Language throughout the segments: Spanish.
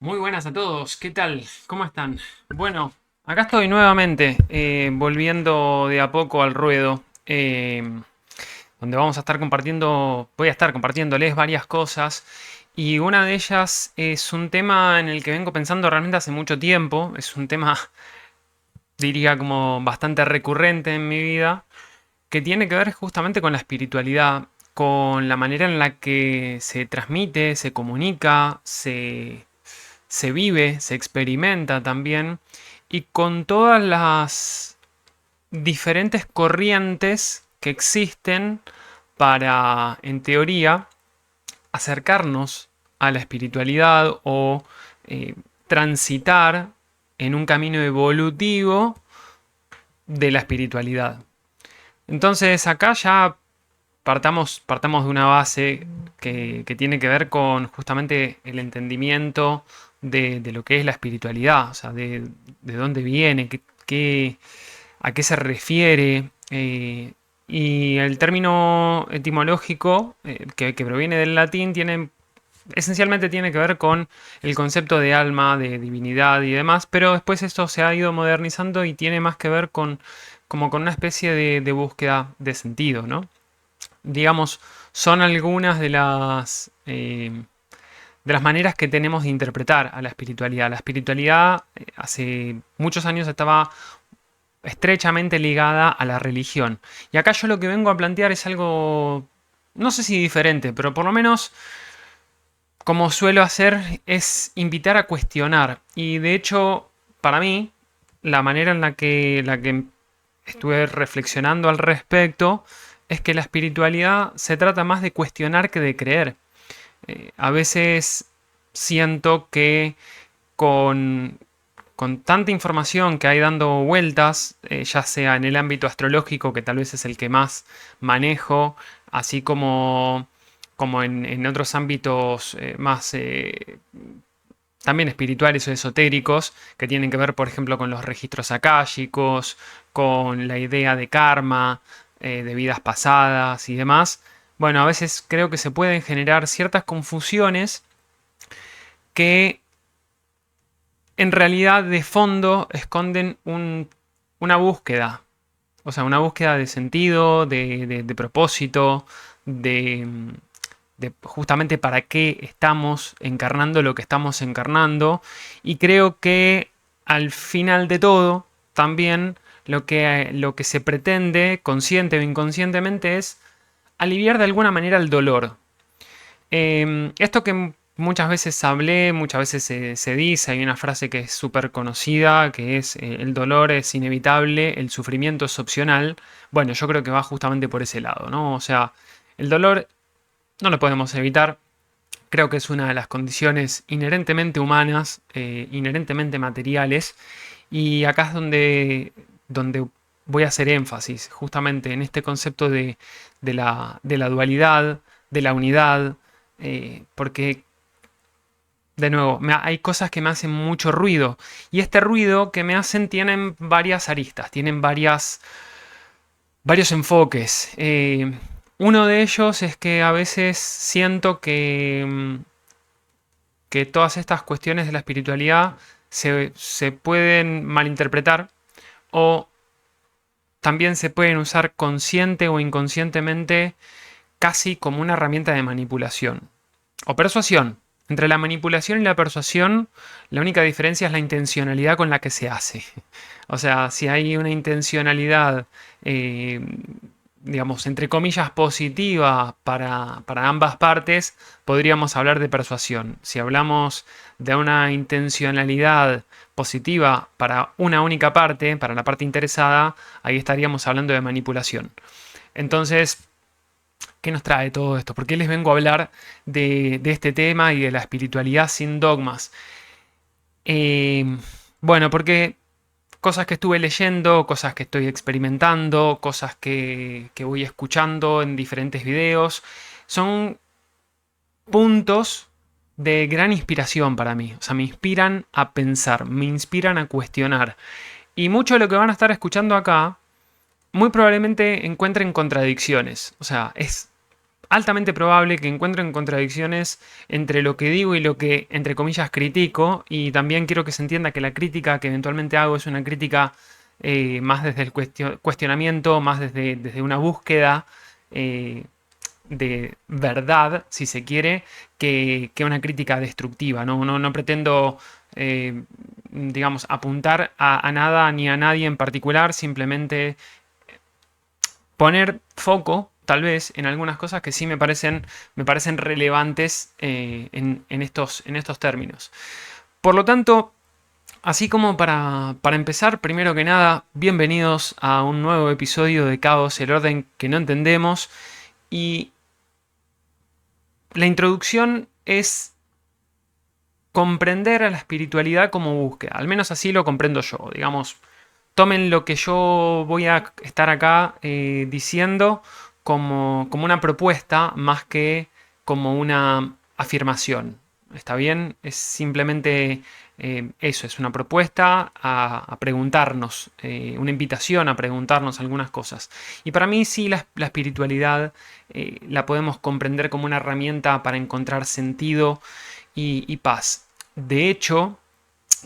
Muy buenas a todos, ¿qué tal? ¿Cómo están? Bueno, acá estoy nuevamente, volviendo de a poco al ruedo, donde vamos a estar compartiendo, voy a estar compartiéndoles varias cosas, y una de ellas es un tema en el que vengo pensando realmente hace mucho tiempo, es un tema, diría, como bastante recurrente en mi vida, que tiene que ver justamente con la espiritualidad, con la manera en la que se transmite, se comunica, se vive, se experimenta también, y con todas las diferentes corrientes que existen para, en teoría, acercarnos a la espiritualidad o eh, transitar en un camino evolutivo de la espiritualidad. Entonces acá ya partamos de una base que tiene que ver con justamente el entendimiento de lo que es la espiritualidad, o sea, de dónde viene, a qué se refiere. Y el término etimológico, que proviene del latín, esencialmente tiene que ver con el concepto de alma, de divinidad y demás, pero después esto se ha ido modernizando y tiene más que ver con, como con una especie de búsqueda de sentido, ¿no? Digamos, son algunas de las maneras que tenemos de interpretar a la espiritualidad. La espiritualidad hace muchos años estaba estrechamente ligada a la religión. Y acá yo lo que vengo a plantear es algo, no sé si diferente, pero por lo menos como suelo hacer es invitar a cuestionar. Y de hecho, para mí, la manera en la que estuve reflexionando al respecto es que la espiritualidad se trata más de cuestionar que de creer. A veces siento que con, con tanta información que hay dando vueltas, ya sea en el ámbito astrológico, que tal vez es el que más manejo, así como en otros ámbitos más también espirituales o esotéricos, que tienen que ver, por ejemplo, con los registros akáshicos, con la idea de karma, de vidas pasadas y demás. Bueno, a veces creo que se pueden generar ciertas confusiones que en realidad de fondo esconden una búsqueda. O sea, una búsqueda de sentido, de propósito, de, de justamente para qué estamos encarnando lo que estamos encarnando. Y creo que al final de todo, también lo que se pretende, consciente o inconscientemente, es aliviar de alguna manera el dolor. Esto que muchas veces hablé, muchas veces se dice, hay una frase que es súper conocida, que es el dolor es inevitable, el sufrimiento es opcional. Bueno, yo creo que va justamente por ese lado, ¿no? O sea, el dolor no lo podemos evitar. Creo que es una de las condiciones inherentemente humanas, inherentemente materiales. Y acá es donde voy a hacer énfasis, justamente en este concepto de la dualidad, de la unidad, porque, de nuevo, hay cosas que me hacen mucho ruido. Y este ruido que me hacen tienen varias aristas, tienen varios enfoques. Uno de ellos es que a veces siento que todas estas cuestiones de la espiritualidad se pueden malinterpretar o también se pueden usar consciente o inconscientemente casi como una herramienta de manipulación o persuasión. Entre la manipulación y la persuasión, la única diferencia es la intencionalidad con la que se hace. O sea, si hay una intencionalidad, eh, digamos, entre comillas, positiva para ambas partes, podríamos hablar de persuasión. Si hablamos de una intencionalidad positiva para una única parte, para la parte interesada, ahí estaríamos hablando de manipulación. Entonces, ¿qué nos trae todo esto? ¿Por qué les vengo a hablar de este tema y de la espiritualidad sin dogmas? Eh, bueno, porque cosas que estuve leyendo, cosas que estoy experimentando, cosas que voy escuchando en diferentes videos, son puntos de gran inspiración para mí. O sea, me inspiran a pensar, me inspiran a cuestionar. Y mucho de lo que van a estar escuchando acá, muy probablemente encuentren contradicciones. O sea, es altamente probable que encuentren contradicciones entre lo que digo y lo que, entre comillas, critico. Y también quiero que se entienda que la crítica que eventualmente hago es una crítica más desde el cuestionamiento, más desde una búsqueda eh, de verdad, si se quiere, que una crítica destructiva. No pretendo, digamos, apuntar a nada ni a nadie en particular, simplemente poner foco, tal vez, en algunas cosas que sí me parecen relevantes en estos términos. Por lo tanto, así como para empezar, primero que nada, bienvenidos a un nuevo episodio de Caos, el orden que no entendemos. Y la introducción es comprender a la espiritualidad como búsqueda. Al menos así lo comprendo yo. Digamos, tomen lo que yo voy a estar acá diciendo como una propuesta más que como una afirmación. ¿Está bien? Es simplemente eso, es una propuesta a preguntarnos, una invitación a preguntarnos algunas cosas. Y para mí sí, la espiritualidad la podemos comprender como una herramienta para encontrar sentido y paz. De hecho,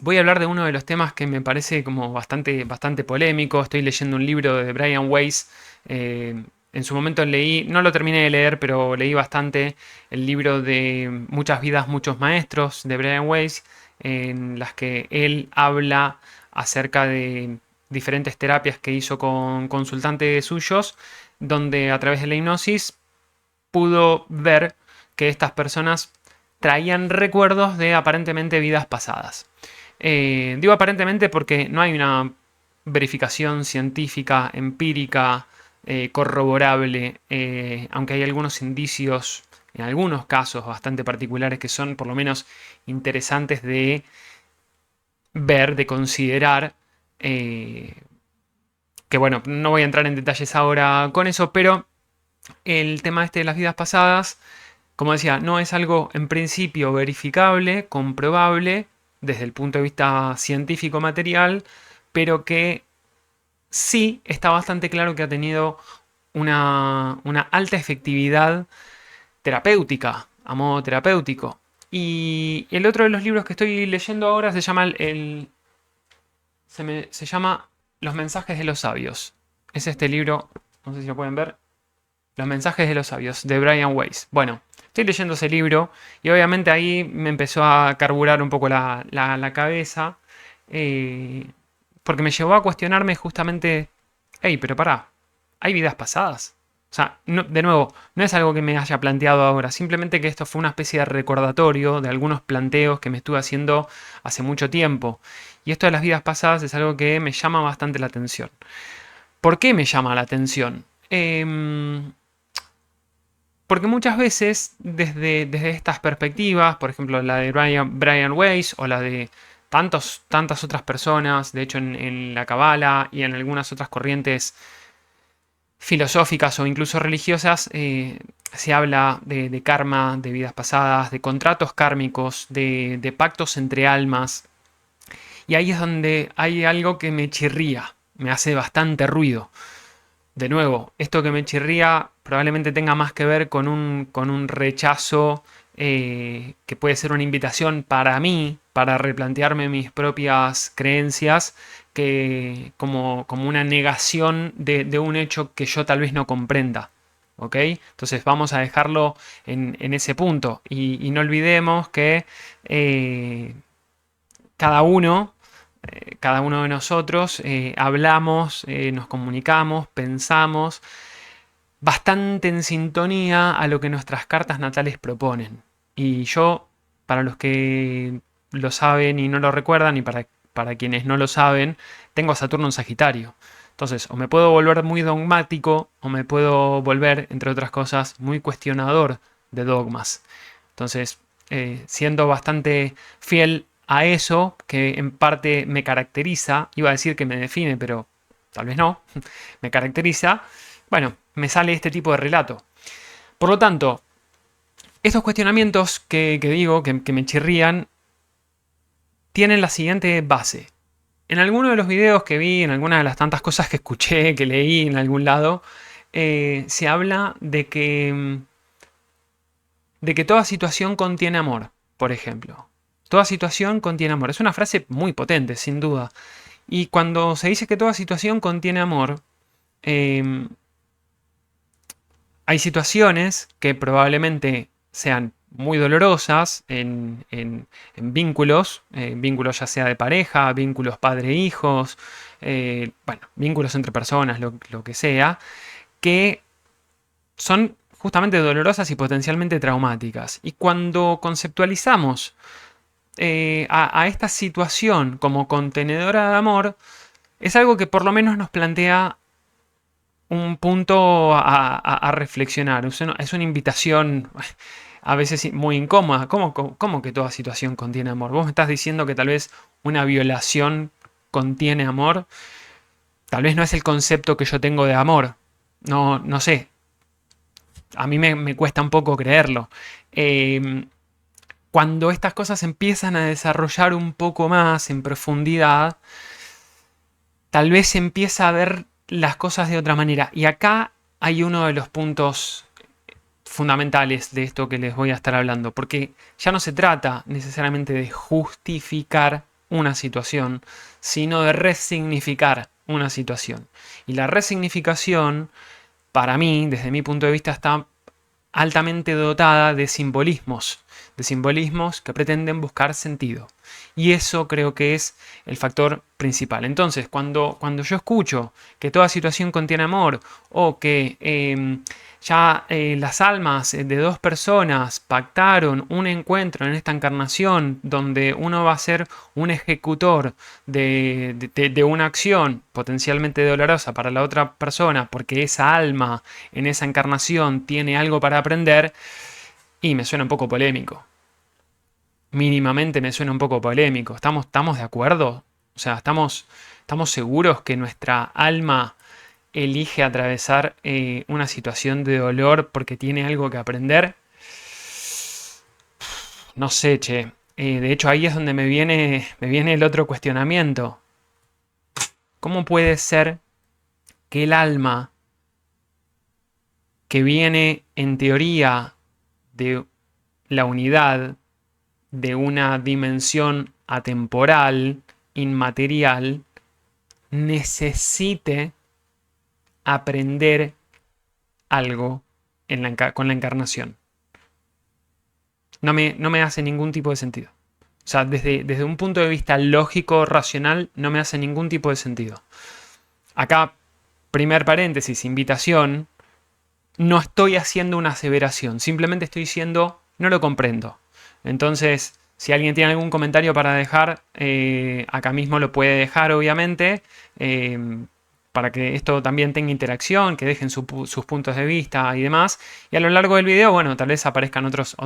voy a hablar de uno de los temas que me parece como bastante polémico. Estoy leyendo un libro de Brian Weiss. En su momento leí, no lo terminé de leer, pero leí bastante el libro de Muchas vidas, muchos maestros de Brian Weiss, en las que él habla acerca de diferentes terapias que hizo con consultantes suyos, donde a través de la hipnosis pudo ver que estas personas traían recuerdos de aparentemente vidas pasadas. Digo aparentemente porque no hay una verificación científica, empírica, corroborable, aunque hay algunos indicios, en algunos casos bastante particulares, que son por lo menos interesantes de ver, de considerar. Que bueno, no voy a entrar en detalles ahora con eso, pero el tema este de las vidas pasadas, como decía, no es algo en principio verificable, comprobable desde el punto de vista científico material, pero que sí está bastante claro que ha tenido una alta efectividad terapéutica, a modo terapéutico. Y el otro de los libros que estoy leyendo ahora se llama se llama Los mensajes de los sabios. Es este libro, no sé si lo pueden ver, Los mensajes de los sabios, de Brian Weiss. Bueno, estoy leyendo ese libro y obviamente ahí me empezó a carburar un poco la cabeza, eh, porque me llevó a cuestionarme justamente, hey, pero pará, ¿hay vidas pasadas? O sea, de nuevo, no es algo que me haya planteado ahora, simplemente que esto fue una especie de recordatorio de algunos planteos que me estuve haciendo hace mucho tiempo. Y esto de las vidas pasadas es algo que me llama bastante la atención. ¿Por qué me llama la atención? Porque muchas veces, desde estas perspectivas, por ejemplo la de Brian Weiss o la de tantas otras personas, de hecho en la Kabbalah y en algunas otras corrientes filosóficas o incluso religiosas, se habla de karma, de vidas pasadas, de contratos kármicos, de pactos entre almas. Y ahí es donde hay algo que me chirría, me hace bastante ruido. De nuevo, esto que me chirría probablemente tenga más que ver con un rechazo que puede ser una invitación para mí, para replantearme mis propias creencias, que como una negación de un hecho que yo tal vez no comprenda. ¿Ok? Entonces vamos a dejarlo en ese punto. Y no olvidemos que eh, cada uno cada uno de nosotros hablamos, nos comunicamos, pensamos bastante en sintonía a lo que nuestras cartas natales proponen. Y yo, para los que lo saben y no lo recuerdan, y para quienes no lo saben, tengo a Saturno en Sagitario. Entonces, o me puedo volver muy dogmático, o me puedo volver, entre otras cosas, muy cuestionador de dogmas. Entonces, siendo bastante fiel a eso, que en parte me caracteriza, iba a decir que me define, pero tal vez no, me caracteriza, bueno, me sale este tipo de relato. Por lo tanto, estos cuestionamientos que digo, que me chirrían, tienen la siguiente base. En alguno de los videos que vi, en alguna de las tantas cosas que escuché, que leí en algún lado, se habla de que de que toda situación contiene amor, por ejemplo. Toda situación contiene amor. Es una frase muy potente, sin duda. Y cuando se dice que toda situación contiene amor, eh, hay situaciones que probablemente sean muy dolorosas en vínculos, vínculos ya sea de pareja, vínculos padre-hijos, bueno, vínculos entre personas, lo que sea, que son justamente dolorosas y potencialmente traumáticas. Y cuando conceptualizamos a esta situación como contenedora de amor, es algo que por lo menos nos plantea un punto a reflexionar. Es una invitación a veces muy incómoda. ¿Cómo que toda situación contiene amor? Vos me estás diciendo que tal vez una violación contiene amor. Tal vez no es el concepto que yo tengo de amor. No sé. A mí me cuesta un poco creerlo. Eh, Cuando estas cosas empiezan a desarrollar un poco más en profundidad, tal vez se empieza a ver las cosas de otra manera. Y acá hay uno de los puntos fundamentales de esto que les voy a estar hablando, porque ya no se trata necesariamente de justificar una situación, sino de resignificar una situación. Y la resignificación, para mí, desde mi punto de vista, está altamente dotada de simbolismos que pretenden buscar sentido. Y eso creo que es el factor principal. Entonces, cuando yo escucho que toda situación contiene amor o que las almas de dos personas pactaron un encuentro en esta encarnación donde uno va a ser un ejecutor de una acción potencialmente dolorosa para la otra persona porque esa alma en esa encarnación tiene algo para aprender, y me suena un poco polémico. Mínimamente me suena un poco polémico. ¿Estamos de acuerdo? O sea, ¿estamos seguros que nuestra alma elige atravesar una situación de dolor porque tiene algo que aprender? No sé, che. De hecho, ahí es donde me viene el otro cuestionamiento. ¿Cómo puede ser que el alma, que viene en teoría de la unidad, de una dimensión atemporal, inmaterial, necesite aprender algo con la encarnación? No me hace ningún tipo de sentido. O sea, desde un punto de vista lógico, racional, no me hace ningún tipo de sentido. Acá, primer paréntesis, invitación, no estoy haciendo una aseveración, simplemente estoy diciendo, no lo comprendo. Entonces, si alguien tiene algún comentario para dejar, acá mismo lo puede dejar, obviamente, para que esto también tenga interacción, que dejen sus puntos de vista y demás. Y a lo largo del video, bueno, tal vez aparezcan otros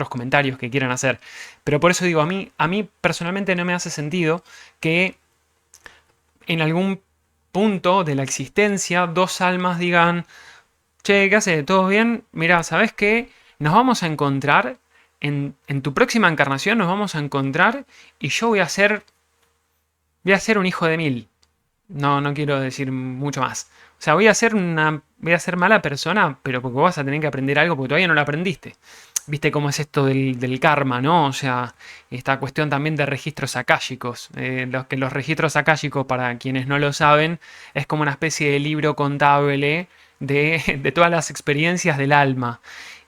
comentarios que quieran hacer. Pero por eso digo, a mí personalmente no me hace sentido que en algún punto de la existencia dos almas digan: che, ¿qué haces? ¿Todo bien? Mira, ¿sabes qué? Nos vamos a encontrar en tu próxima encarnación, nos vamos a encontrar y yo voy a ser un hijo de mil. No quiero decir mucho más. O sea, voy a ser mala persona, pero porque vas a tener que aprender algo porque todavía no lo aprendiste. ¿Viste cómo es esto del karma, no? O sea, esta cuestión también de registros akáshicos. Los registros akáshicos, para quienes no lo saben, es como una especie de libro contable de todas las experiencias del alma.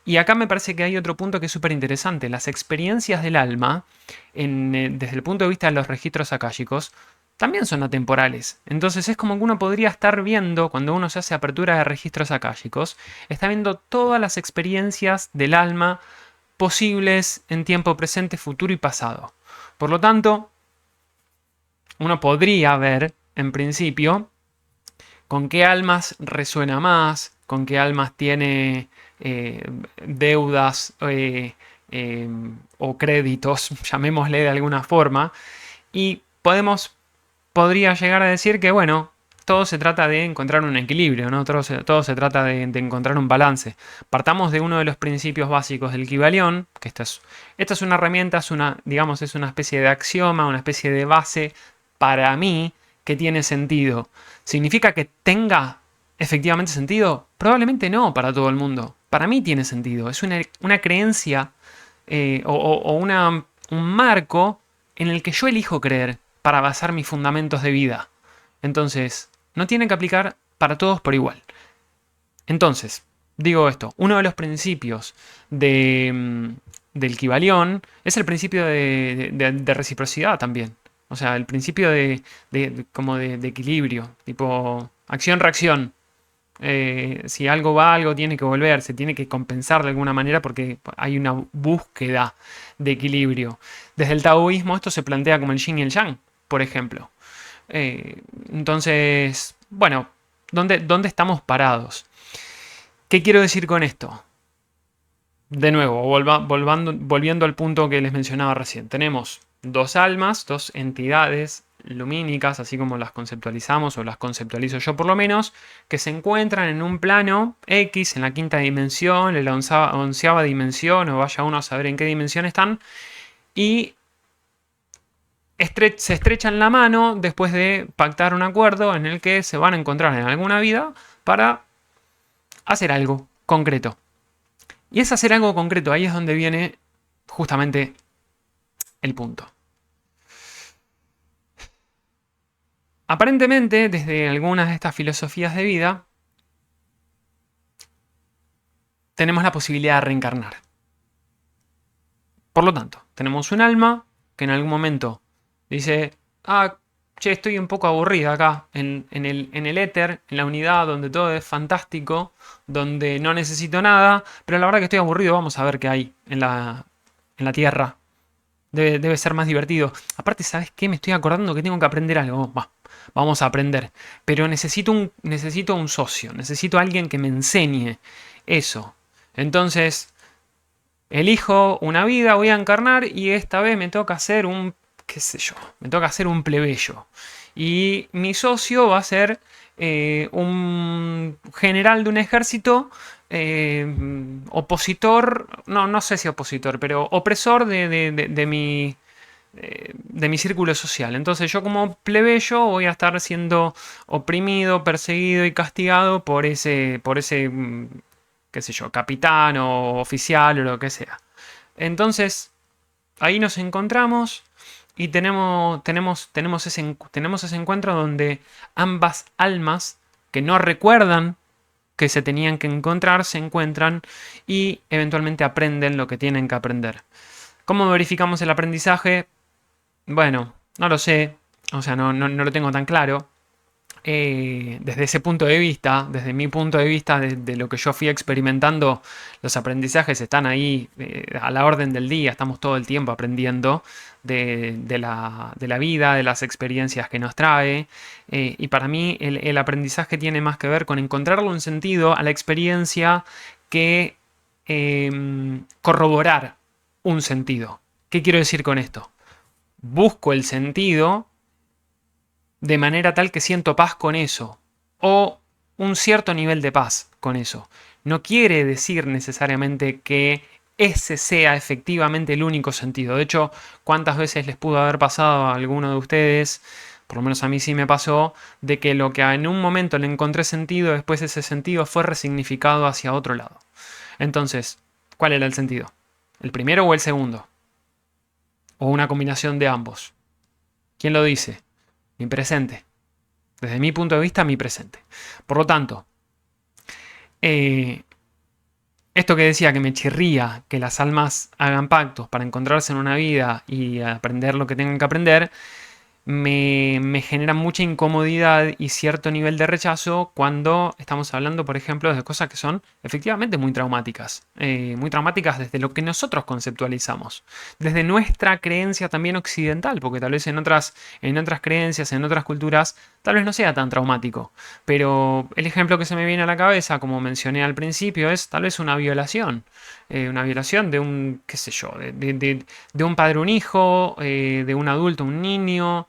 Y acá me parece que hay otro punto que es súper interesante. Las experiencias del alma, desde el punto de vista de los registros akáshicos, también son atemporales. Entonces es como que uno podría estar viendo, cuando uno se hace apertura de registros akáshicos, está viendo todas las experiencias del alma posibles en tiempo presente, futuro y pasado. Por lo tanto, uno podría ver, en principio, con qué almas resuena más, con qué almas tiene deudas o créditos, llamémosle de alguna forma, y podría llegar a decir que, bueno, todo se trata de encontrar un equilibrio, ¿no? Todo se trata de encontrar un balance. Partamos de uno de los principios básicos del Kybalión, que esta es una herramienta, digamos, es una especie de axioma, una especie de base para mí que tiene sentido. ¿Significa que tenga efectivamente sentido? Probablemente no para todo el mundo. para mí tiene sentido. Es una creencia un marco en el que yo elijo creer para basar mis fundamentos de vida. Entonces, no tiene que aplicar para todos por igual. Entonces, digo esto, uno de los principios del Kybalión es el principio de reciprocidad también. O sea, el principio como de equilibrio, tipo acción-reacción. Si algo va, algo tiene que volver, se tiene que compensar de alguna manera porque hay una búsqueda de equilibrio. Desde el taoísmo esto se plantea como el yin y el yang, por ejemplo. Entonces, bueno, ¿dónde estamos parados? ¿Qué quiero decir con esto? De nuevo, volviendo al punto que les mencionaba recién. Tenemos dos almas, dos entidades lumínicas, así como las conceptualizamos o las conceptualizo yo por lo menos, que se encuentran en un plano X, en la quinta dimensión, en la onceava dimensión, o vaya uno a saber en qué dimensión están, y se estrechan la mano después de pactar un acuerdo en el que se van a encontrar en alguna vida para hacer algo concreto. Y es hacer algo concreto, ahí es donde viene justamente el punto. Aparentemente, desde algunas de estas filosofías de vida, tenemos la posibilidad de reencarnar. Por lo tanto, tenemos un alma que en algún momento dice, che, estoy un poco aburrida acá, en el éter, en la unidad donde todo es fantástico, donde no necesito nada, pero la verdad que estoy aburrido, vamos a ver qué hay en la Tierra. Debe ser más divertido. Aparte, ¿sabes qué? Me estoy acordando que tengo que aprender algo. Vamos a aprender. Pero necesito un socio, necesito alguien que me enseñe eso. Entonces, elijo una vida, voy a encarnar y esta vez me toca hacer qué sé yo, me toca hacer un plebeyo. Y mi socio va a ser un general de un ejército opositor, no sé si opositor, pero opresor de mi círculo social. Entonces yo como plebeyo voy a estar siendo oprimido, perseguido y castigado por ese qué sé yo, capitán o oficial o lo que sea. Entonces ahí nos encontramos y tenemos ese encuentro donde ambas almas que no recuerdan que se tenían que encontrar, se encuentran y eventualmente aprenden lo que tienen que aprender. ¿Cómo verificamos el aprendizaje? Bueno, no lo sé, o sea, no lo tengo tan claro. Desde ese punto de vista, desde mi punto de vista, de lo que yo fui experimentando, los aprendizajes están ahí a la orden del día, estamos todo el tiempo aprendiendo de la vida, de las experiencias que nos trae. Y para mí el aprendizaje tiene más que ver con encontrarle un sentido a la experiencia que corroborar un sentido. ¿Qué quiero decir con esto? Busco el sentido de manera tal que siento paz con eso, o un cierto nivel de paz con eso. No quiere decir necesariamente que ese sea efectivamente el único sentido. De hecho, ¿cuántas veces les pudo haber pasado a alguno de ustedes? Por lo menos a mí sí me pasó, de que lo que en un momento le encontré sentido, después ese sentido fue resignificado hacia otro lado. Entonces, ¿cuál era el sentido? ¿El primero o el segundo? ¿O una combinación de ambos? ¿Quién lo dice? Mi presente. Desde mi punto de vista, mi presente. Por lo tanto, esto que decía que me chirría que las almas hagan pactos para encontrarse en una vida y aprender lo que tengan que aprender, me genera mucha incomodidad y cierto nivel de rechazo cuando estamos hablando, por ejemplo, de cosas que son efectivamente muy traumáticas desde lo que nosotros conceptualizamos, desde nuestra creencia también occidental, porque tal vez en otras creencias, en otras culturas, tal vez no sea tan traumático, pero el ejemplo que se me viene a la cabeza, como mencioné al principio, es tal vez una violación de un, qué sé yo, de un padre a un hijo, de un adulto a un niño,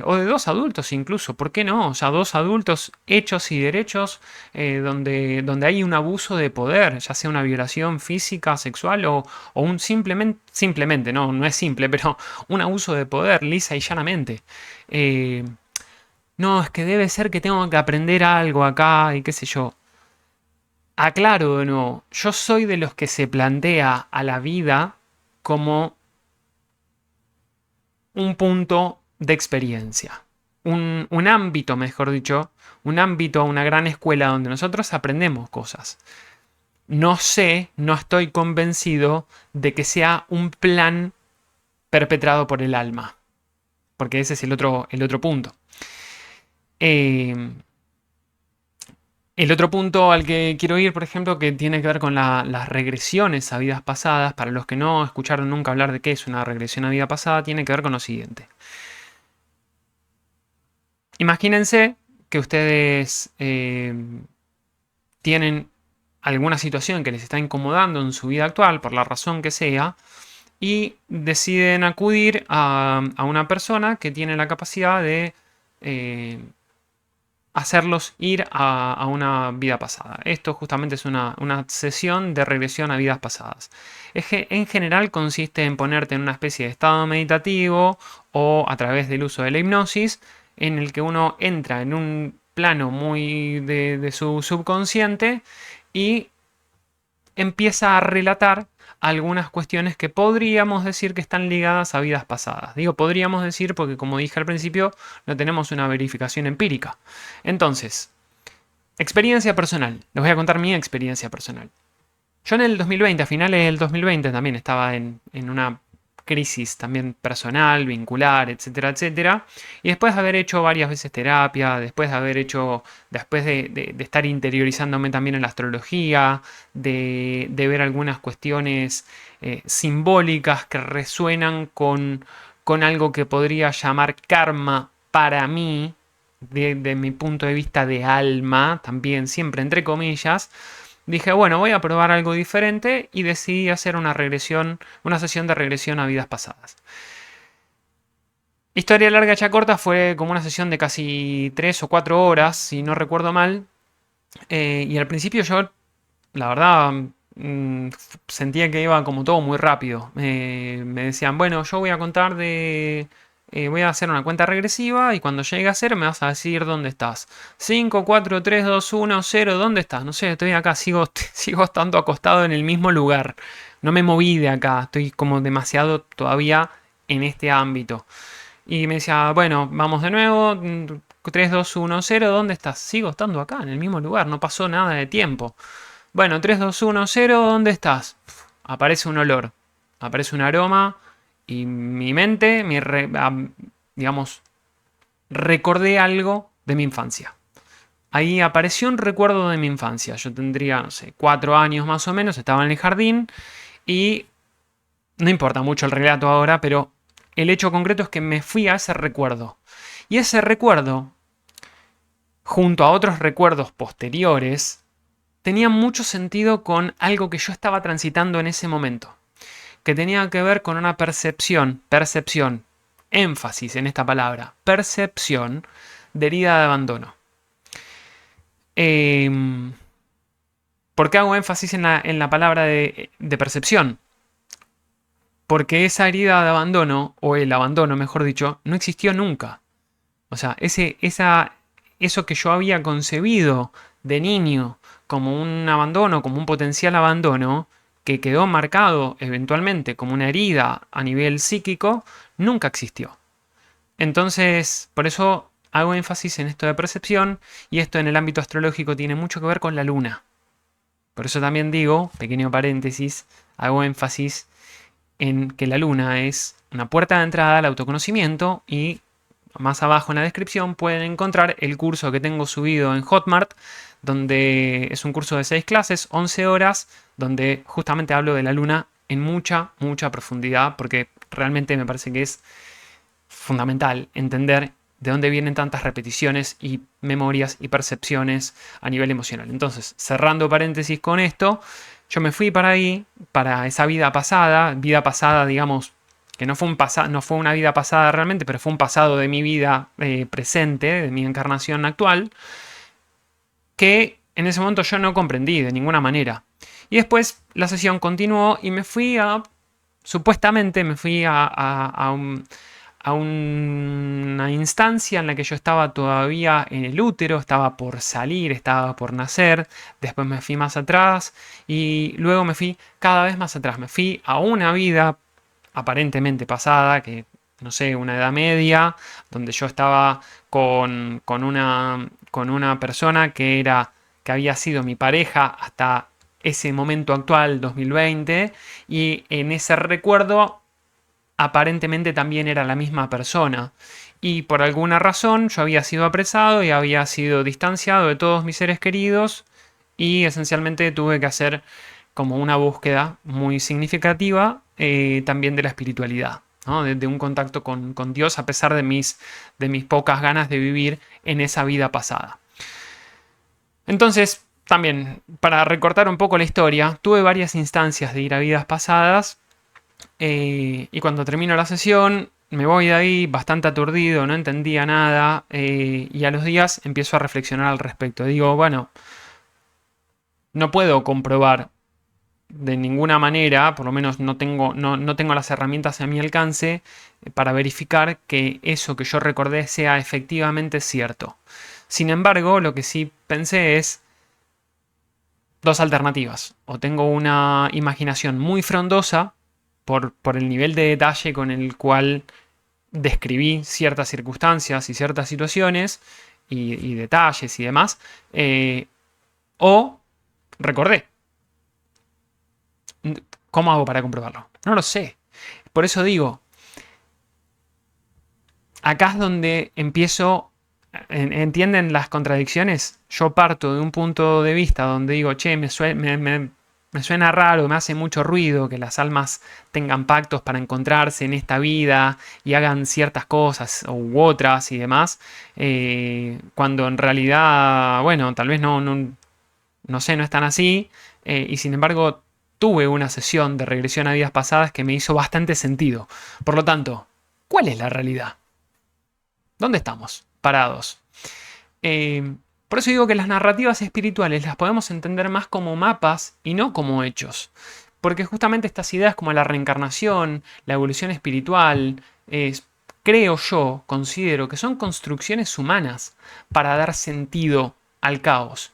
o de dos adultos incluso, ¿por qué no? O sea, dos adultos hechos y derechos donde hay un abuso de poder, ya sea una violación física, sexual o un simplemente, no es simple, pero un abuso de poder lisa y llanamente. No, es que debe ser que tengo que aprender algo acá y qué sé yo. aclaro de nuevo, yo soy de los que se plantea a la vida como un punto de experiencia, un ámbito, mejor dicho, un ámbito, una gran escuela donde nosotros aprendemos cosas. No sé, no estoy convencido de que sea un plan perpetrado por el alma, porque ese es el otro punto. Eh, el otro punto al que quiero ir, por ejemplo, que tiene que ver con las regresiones a vidas pasadas, para los que no escucharon nunca hablar de qué es una regresión a vida pasada, tiene que ver con lo siguiente. Imagínense que ustedes tienen alguna situación que les está incomodando en su vida actual, por la razón que sea, y deciden acudir a una persona que tiene la capacidad de eh, hacerlos ir a una vida pasada. Esto justamente es una sesión de regresión a vidas pasadas. Es que en general consiste en ponerte en una especie de estado meditativo o a través del uso de la hipnosis, en el que uno entra en un plano muy de su subconsciente y empieza a relatar algunas cuestiones que podríamos decir que están ligadas a vidas pasadas. Digo podríamos decir porque, como dije al principio, no tenemos una verificación empírica. Entonces, experiencia personal. Les voy a contar mi experiencia personal. Yo en el 2020, a finales del 2020, también estaba en una crisis también personal, vincular, etcétera, etcétera. Y después de haber hecho varias veces terapia, después de haber hecho, después de estar interiorizándome también en la astrología, de ver algunas cuestiones simbólicas que resuenan con algo que podría llamar karma para mí, de mi punto de vista de alma, también siempre entre comillas. Dije, bueno, voy a probar algo diferente y decidí hacer una regresión, una sesión de regresión a vidas pasadas. Historia larga, hecha corta, fue como una sesión de casi 3 o 4 horas, si no recuerdo mal. Y al principio yo, la verdad, sentía que iba como todo muy rápido. Me decían, bueno, yo voy a contar de... voy a hacer una cuenta regresiva y cuando llegue a 0 me vas a decir dónde estás. 5, 4, 3, 2, 1, 0, ¿dónde estás? No sé, estoy acá, sigo estando acostado en el mismo lugar. No me moví de acá, estoy como demasiado todavía en este ámbito. Y me decía, bueno, vamos de nuevo. 3, 2, 1, 0, ¿dónde estás? Sigo estando acá, en el mismo lugar, no pasó nada de tiempo. Bueno, 3, 2, 1, 0, ¿dónde estás? Aparece un olor, aparece un aroma y mi mente, digamos, recordé algo de mi infancia. Ahí apareció un recuerdo de mi infancia. Yo tendría, no sé, 4 años más o menos, estaba en el jardín y no importa mucho el relato ahora, pero el hecho concreto es que me fui a ese recuerdo. Y ese recuerdo, junto a otros recuerdos posteriores, tenía mucho sentido con algo que yo estaba transitando en ese momento, que tenía que ver con una percepción, énfasis en esta palabra, percepción de herida de abandono. ¿Por qué hago énfasis en la palabra de percepción? Porque esa herida de abandono, o el abandono mejor dicho, no existió nunca. O sea, eso que yo había concebido de niño como un abandono, como un potencial abandono, que quedó marcado eventualmente como una herida a nivel psíquico, nunca existió. Entonces, por eso hago énfasis en esto de percepción, y esto en el ámbito astrológico tiene mucho que ver con la luna. Por eso también digo, pequeño paréntesis, hago énfasis en que la luna es una puerta de entrada al autoconocimiento, y más abajo en la descripción pueden encontrar el curso que tengo subido en Hotmart, donde es un curso de 6 clases, 11 horas, donde justamente hablo de la luna en mucha, mucha profundidad, porque realmente me parece que es fundamental entender de dónde vienen tantas repeticiones y memorias y percepciones a nivel emocional. Entonces, cerrando paréntesis con esto, yo me fui para ahí, para esa vida pasada, digamos, que no fue, no fue una vida pasada realmente, pero fue un pasado de mi vida presente, de mi encarnación actual, que en ese momento yo no comprendí de ninguna manera. Y después la sesión continuó y me fui supuestamente me fui a una instancia en la que yo estaba todavía en el útero, estaba por salir, estaba por nacer, después me fui más atrás y luego me fui cada vez más atrás, me fui a una vida aparentemente pasada, que no sé, una edad media, donde yo estaba con una persona que había sido mi pareja hasta ese momento actual, 2020, y en ese recuerdo aparentemente también era la misma persona. Y por alguna razón yo había sido apresado y había sido distanciado de todos mis seres queridos y esencialmente tuve que hacer como una búsqueda muy significativa también de la espiritualidad, ¿no? De un contacto con Dios a pesar de mis pocas ganas de vivir en esa vida pasada. Entonces, también, para recortar un poco la historia, tuve varias instancias de ir a vidas pasadas y cuando termino la sesión, me voy de ahí bastante aturdido, no entendía nada y a los días empiezo a reflexionar al respecto. Digo, bueno, no puedo comprobar de ninguna manera, por lo menos no tengo las herramientas a mi alcance para verificar que eso que yo recordé sea efectivamente cierto. Sin embargo, lo que sí pensé es dos alternativas. O tengo una imaginación muy frondosa por el nivel de detalle con el cual describí ciertas circunstancias y ciertas situaciones y detalles y demás, o recordé. ¿Cómo hago para comprobarlo? No lo sé. Por eso digo, acá es donde empiezo, ¿entienden las contradicciones? Yo parto de un punto de vista donde digo, che, me suena raro, me hace mucho ruido que las almas tengan pactos para encontrarse en esta vida y hagan ciertas cosas u otras y demás, cuando en realidad, bueno, tal vez no sé, no es tan así, y sin embargo tuve una sesión de regresión a vidas pasadas que me hizo bastante sentido. Por lo tanto, ¿cuál es la realidad? ¿Dónde estamos parados? Eh, por eso digo que las narrativas espirituales las podemos entender más como mapas y no como hechos. Porque justamente estas ideas como la reencarnación, la evolución espiritual, creo yo, considero que son construcciones humanas para dar sentido al caos.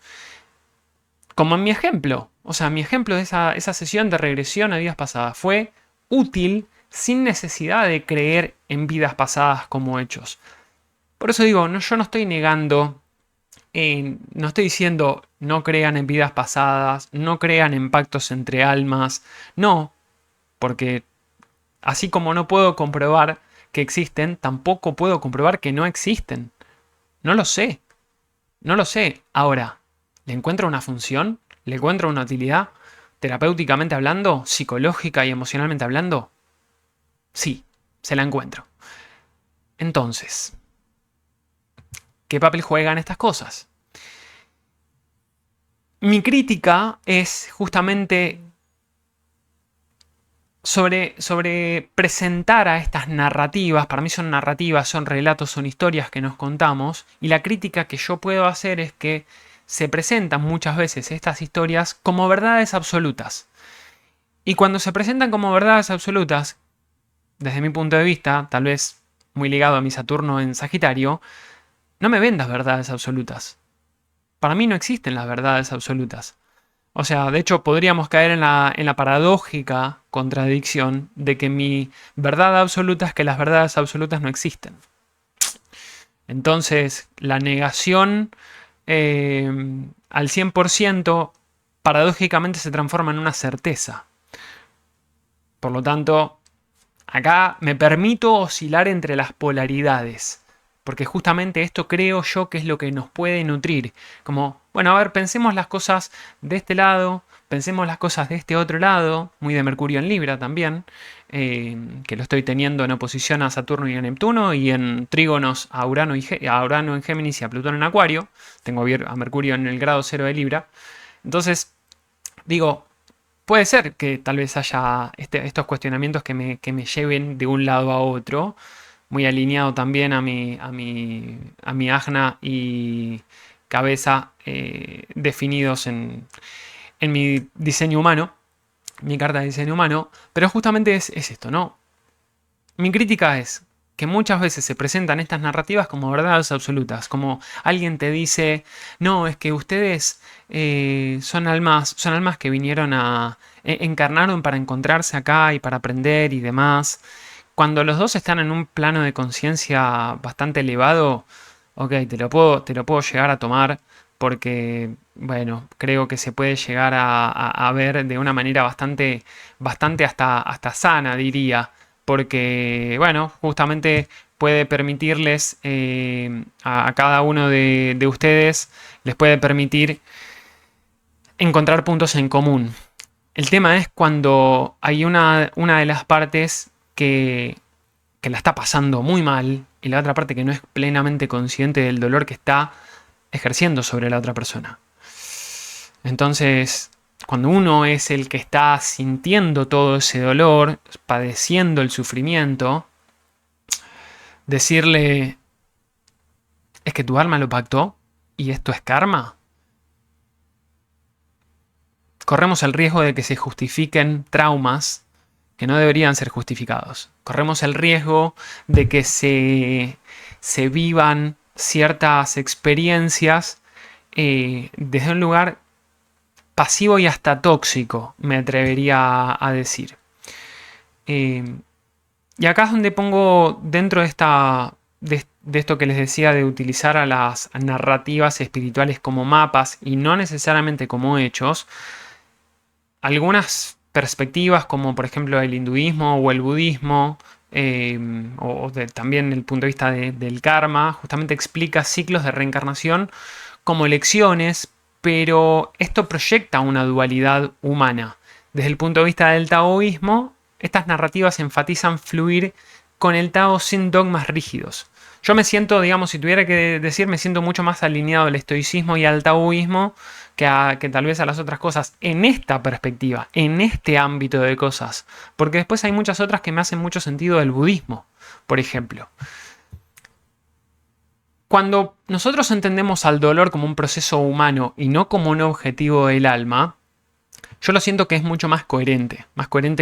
Como en mi ejemplo. O sea, mi ejemplo de esa sesión de regresión a vidas pasadas fue útil sin necesidad de creer en vidas pasadas como hechos. Por eso digo, yo no estoy negando, no estoy diciendo no crean en vidas pasadas, no crean en pactos entre almas, no, porque así como no puedo comprobar que existen, tampoco puedo comprobar que no existen. No lo sé, no lo sé. Ahora, ¿le encuentro una función? ¿Le encuentro una utilidad? Terapéuticamente hablando, psicológica y emocionalmente hablando, sí, se la encuentro. Entonces, ¿qué papel juegan estas cosas? Mi crítica es justamente sobre presentar a estas narrativas, para mí son narrativas, son relatos, son historias que nos contamos, y la crítica que yo puedo hacer es que se presentan muchas veces estas historias como verdades absolutas. Y cuando se presentan como verdades absolutas, desde mi punto de vista, tal vez muy ligado a mi Saturno en Sagitario, no me vendas verdades absolutas. Para mí no existen las verdades absolutas. O sea, de hecho podríamos caer en la paradójica contradicción de que mi verdad absoluta es que las verdades absolutas no existen. Entonces, la negación al 100% paradójicamente se transforma en una certeza. Por lo tanto, acá me permito oscilar entre las polaridades. Porque justamente esto creo yo que es lo que nos puede nutrir. Como, bueno, a ver, pensemos las cosas de este lado, pensemos las cosas de este otro lado, muy de Mercurio en Libra también, que lo estoy teniendo en oposición a Saturno y a Neptuno, y en trígonos a Urano, a Urano en Géminis y a Plutón en Acuario. Tengo a Mercurio en el grado cero de Libra. Entonces, digo, puede ser que tal vez haya estos cuestionamientos que me lleven de un lado a otro, muy alineado también a mi ajna y cabeza definidos en mi diseño humano, mi carta de diseño humano, pero justamente es esto, ¿no? Mi crítica es, que muchas veces se presentan estas narrativas como verdades absolutas, como alguien te dice, no, es que ustedes son almas que vinieron encarnaron para encontrarse acá y para aprender y demás. Cuando los dos están en un plano de conciencia bastante elevado, ok, te lo puedo llegar a tomar porque, bueno, creo que se puede llegar a ver de una manera bastante hasta sana, diría, porque, bueno, justamente puede permitirles a cada uno de ustedes, les puede permitir encontrar puntos en común. El tema es cuando hay una de las partes que la está pasando muy mal y la otra parte que no es plenamente consciente del dolor que está ejerciendo sobre la otra persona. Entonces, cuando uno es el que está sintiendo todo ese dolor, padeciendo el sufrimiento, decirle, es que tu alma lo pactó y esto es karma, corremos el riesgo de que se justifiquen traumas que no deberían ser justificados. Corremos el riesgo de que se vivan ciertas experiencias desde un lugar pasivo y hasta tóxico, me atrevería a decir. Y acá es donde pongo dentro de esto que les decía de utilizar a las narrativas espirituales como mapas y no necesariamente como hechos, algunas perspectivas como por ejemplo el hinduismo o el budismo, también el punto de vista del karma, justamente explica ciclos de reencarnación como lecciones, pero esto proyecta una dualidad humana. Desde el punto de vista del taoísmo, estas narrativas enfatizan fluir con el Tao sin dogmas rígidos. Yo me siento, digamos, si tuviera que decir, me siento mucho más alineado al estoicismo y al taoísmo que tal vez a las otras cosas en esta perspectiva, en este ámbito de cosas. Porque después hay muchas otras que me hacen mucho sentido del budismo, por ejemplo. Cuando nosotros entendemos al dolor como un proceso humano y no como un objetivo del alma, yo lo siento que es mucho más coherente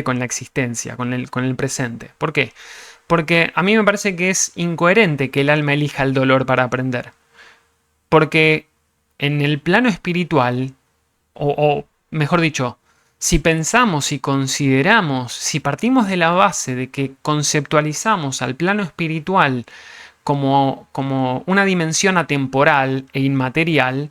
con la existencia, con el presente. ¿Por qué? Porque a mí me parece que es incoherente que el alma elija el dolor para aprender. Porque en el plano espiritual, o mejor dicho, si pensamos, si consideramos, si partimos de la base de que conceptualizamos al plano espiritual como una dimensión atemporal e inmaterial,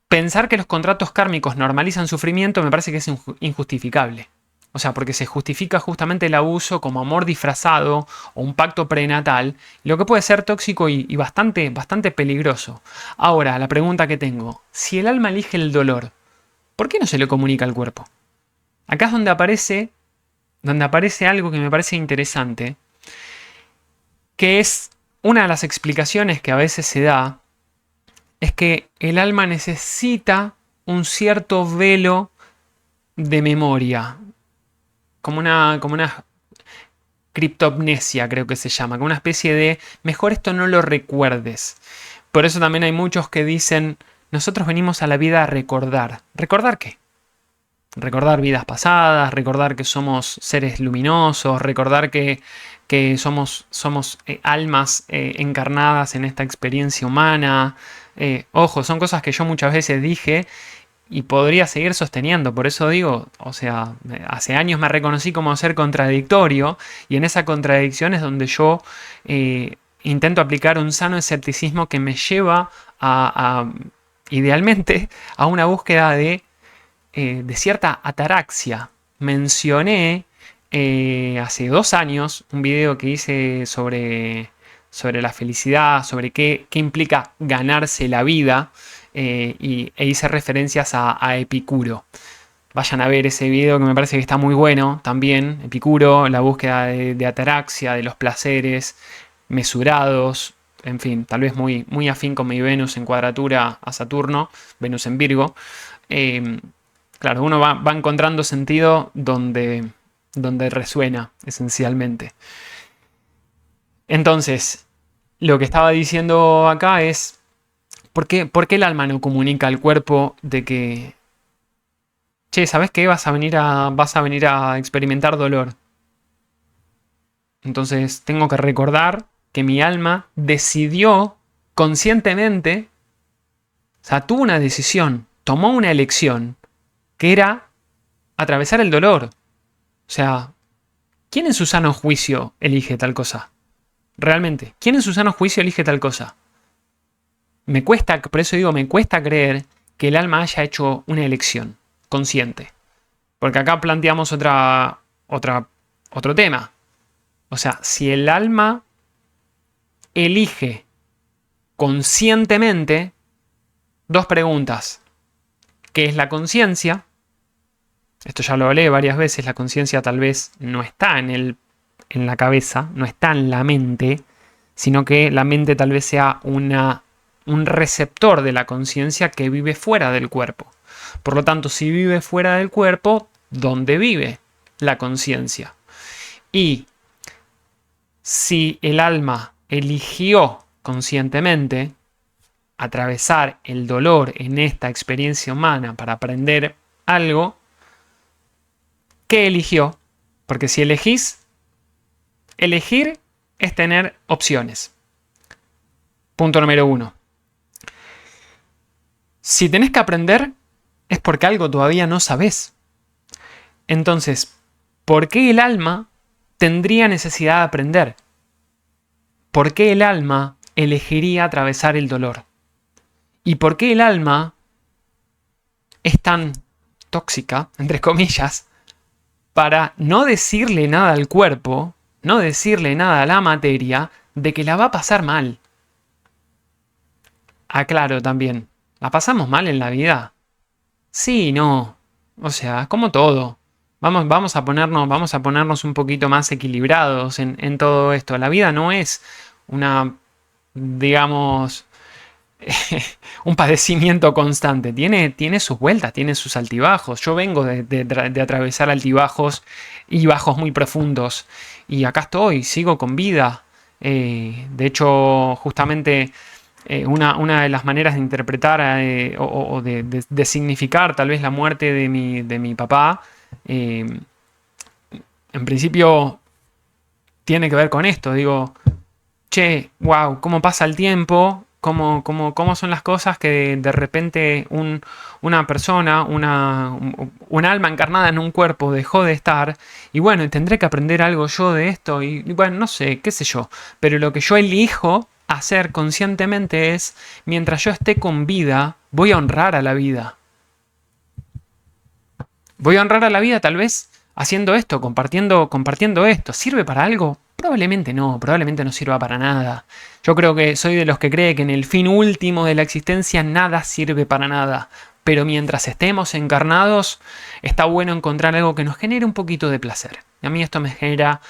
pensar que los contratos kármicos normalizan sufrimiento me parece que es injustificable. O sea, porque se justifica justamente el abuso como amor disfrazado o un pacto prenatal, lo que puede ser tóxico y bastante peligroso. Ahora, la pregunta que tengo, si el alma elige el dolor, ¿por qué no se lo comunica al cuerpo? Acá es donde aparece algo que me parece interesante, que es una de las explicaciones que a veces se da, es que el alma necesita un cierto velo de memoria, como una criptopnesia, creo que se llama, como una especie de mejor esto no lo recuerdes. Por eso también hay muchos que dicen, nosotros venimos a la vida a recordar. ¿Recordar qué? Recordar vidas pasadas, recordar que somos seres luminosos, recordar que somos almas encarnadas en esta experiencia humana. Ojo, son cosas que yo muchas veces dije y podría seguir sosteniendo. Por eso digo, o sea, hace años me reconocí como ser contradictorio y en esa contradicción es donde yo intento aplicar un sano escepticismo que me lleva idealmente a una búsqueda de cierta ataraxia. Mencioné hace 2 años un video que hice sobre la felicidad, sobre qué implica ganarse la vida, e hice referencias a Epicuro. Vayan a ver ese video que me parece que está muy bueno también. Epicuro, la búsqueda de ataraxia, de los placeres mesurados, en fin, tal vez muy afín con mi Venus en cuadratura a Saturno, Venus en Virgo. Claro, uno va encontrando sentido donde resuena, esencialmente. Entonces, lo que estaba diciendo acá es, ¿por qué el alma no comunica al cuerpo de que, che, ¿sabes qué? Vas a venir a experimentar dolor? Entonces tengo que recordar que mi alma decidió conscientemente, o sea, tuvo una decisión, tomó una elección, que era atravesar el dolor. O sea, ¿quién en su sano juicio elige tal cosa? Realmente, ¿quién en su sano juicio elige tal cosa? Me cuesta, por eso digo, me cuesta creer que el alma haya hecho una elección consciente. Porque acá planteamos otro tema. O sea, si el alma elige conscientemente, dos preguntas. ¿Qué es la conciencia? Esto ya lo hablé varias veces, la conciencia tal vez no está en la cabeza, no está en la mente, sino que la mente tal vez sea un receptor de la conciencia que vive fuera del cuerpo. Por lo tanto, si vive fuera del cuerpo, ¿dónde vive la conciencia? Y si el alma eligió conscientemente atravesar el dolor en esta experiencia humana para aprender algo, ¿qué eligió? Porque si elegís, elegir es tener opciones. Punto número 1. Si tenés que aprender, es porque algo todavía no sabés. Entonces, ¿por qué el alma tendría necesidad de aprender? ¿Por qué el alma elegiría atravesar el dolor? ¿Y por qué el alma es tan tóxica, entre comillas, para no decirle nada al cuerpo, no decirle nada a la materia, de que la va a pasar mal? Aclaro también, ¿la pasamos mal en la vida? Sí, no. O sea, como todo. Vamos a ponernos un poquito más equilibrados en todo esto. La vida no es una, digamos, un padecimiento constante. Tiene sus vueltas, tiene sus altibajos. Yo vengo de atravesar altibajos y bajos muy profundos. Y acá estoy, sigo con vida. De hecho, justamente una de las maneras de interpretar o de significar tal vez la muerte de mi papá, en principio tiene que ver con esto. Digo, che, wow, cómo pasa el tiempo, cómo son las cosas que de repente una persona, un alma encarnada en un cuerpo dejó de estar, y bueno, tendré que aprender algo yo de esto, y bueno, no sé, qué sé yo, pero lo que yo elijo hacer conscientemente es, mientras yo esté con vida, voy a honrar a la vida. Voy a honrar a la vida tal vez haciendo esto, compartiendo esto. ¿Sirve para algo? Probablemente no sirva para nada. Yo creo que soy de los que cree que en el fin último de la existencia nada sirve para nada. Pero mientras estemos encarnados, está bueno encontrar algo que nos genere un poquito de placer. Y a mí esto me genera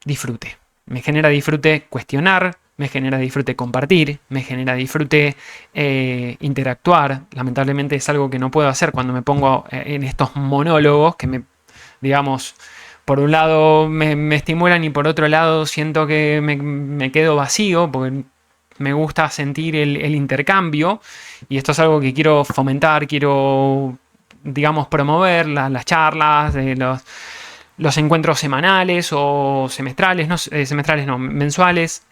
disfrute. Me genera disfrute cuestionar, me genera disfrute compartir, me genera disfrute interactuar. Lamentablemente es algo que no puedo hacer cuando me pongo en estos monólogos que digamos, por un lado me estimulan y por otro lado siento que me quedo vacío porque me gusta sentir el intercambio, y esto es algo que quiero fomentar, quiero, digamos, promover las charlas, los encuentros semanales o semestrales, no, semestrales no, mensuales,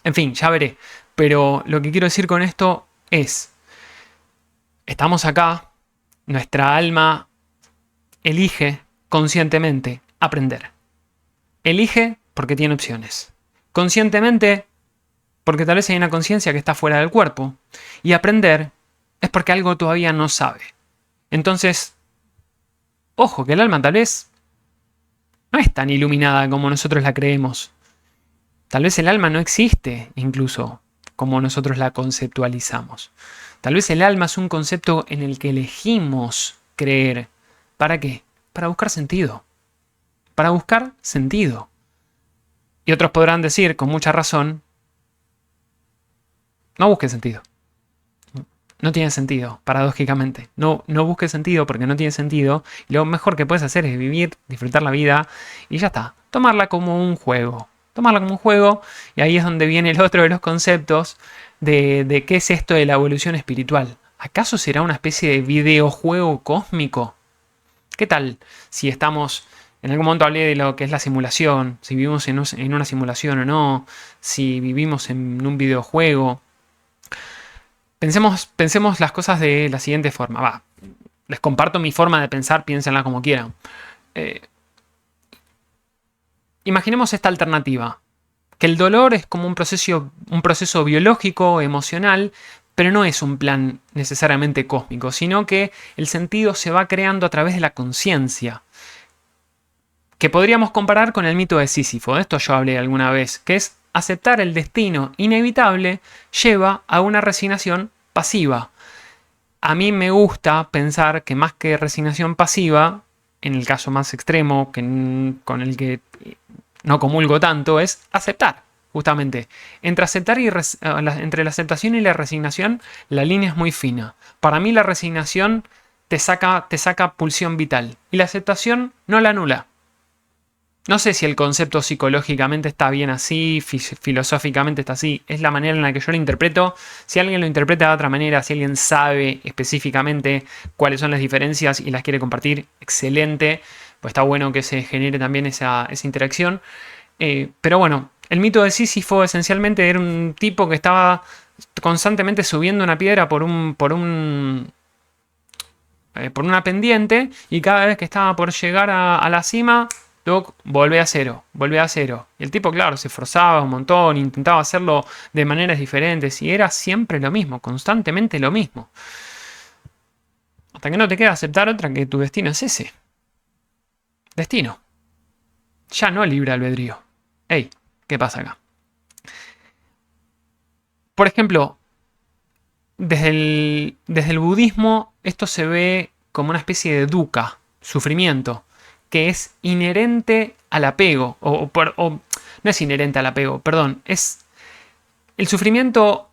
en fin, ya veré. Pero lo que quiero decir con esto es, estamos acá, nuestra alma elige conscientemente aprender. Elige porque tiene opciones. Conscientemente porque tal vez hay una conciencia que está fuera del cuerpo. Y aprender es porque algo todavía no sabe. Entonces, ojo, que el alma tal vez no es tan iluminada como nosotros la creemos. Tal vez el alma no existe, incluso, como nosotros la conceptualizamos. Tal vez el alma es un concepto en el que elegimos creer. ¿Para qué? Para buscar sentido. Para buscar sentido. Y otros podrán decir, con mucha razón, no busques sentido. No tiene sentido, paradójicamente. No busques sentido porque no tiene sentido. Y lo mejor que puedes hacer es vivir, disfrutar la vida y ya está. Tomarla como un juego. Tomarla como un juego, y ahí es donde viene el otro de los conceptos de qué es esto de la evolución espiritual. ¿Acaso será una especie de videojuego cósmico? ¿Qué tal si estamos En algún momento hablé de lo que es la simulación, si vivimos en una simulación o no, si vivimos en un videojuego. Pensemos las cosas de la siguiente forma. Va, les comparto mi forma de pensar, piénsenla como quieran. Eh, Imaginemos esta alternativa, que el dolor es como un proceso biológico, emocional, pero no es un plan necesariamente cósmico, sino que el sentido se va creando a través de la conciencia, que podríamos comparar con el mito de Sísifo. De esto yo hablé alguna vez, que es aceptar el destino inevitable lleva a una resignación pasiva. A mí me gusta pensar que más que resignación pasiva, en el caso más extremo, con el que no comulgo tanto, es aceptar, justamente. Entre la aceptación y la resignación, la línea es muy fina. Para mí la resignación te saca pulsión vital y la aceptación no la anula. No sé si el concepto psicológicamente está bien así, filosóficamente está así, es la manera en la que yo lo interpreto. Si alguien lo interpreta de otra manera, si alguien sabe específicamente cuáles son las diferencias y las quiere compartir, excelente, pues está bueno que se genere también esa interacción. Pero bueno, el mito de Sísifo esencialmente era un tipo que estaba constantemente subiendo una piedra por una pendiente y cada vez que estaba por llegar a la cima, Doc, volvé a cero, volvé a cero. Y el tipo, claro, se esforzaba un montón, intentaba hacerlo de maneras diferentes y era siempre lo mismo, constantemente lo mismo. Hasta que no te queda aceptar otra que tu destino es ese. Destino. Ya no libre albedrío. Ey, ¿qué pasa acá? Por ejemplo, desde el budismo esto se ve como una especie de dukkha, sufrimiento, que es inherente al apego, o no es inherente al apego, perdón, es el sufrimiento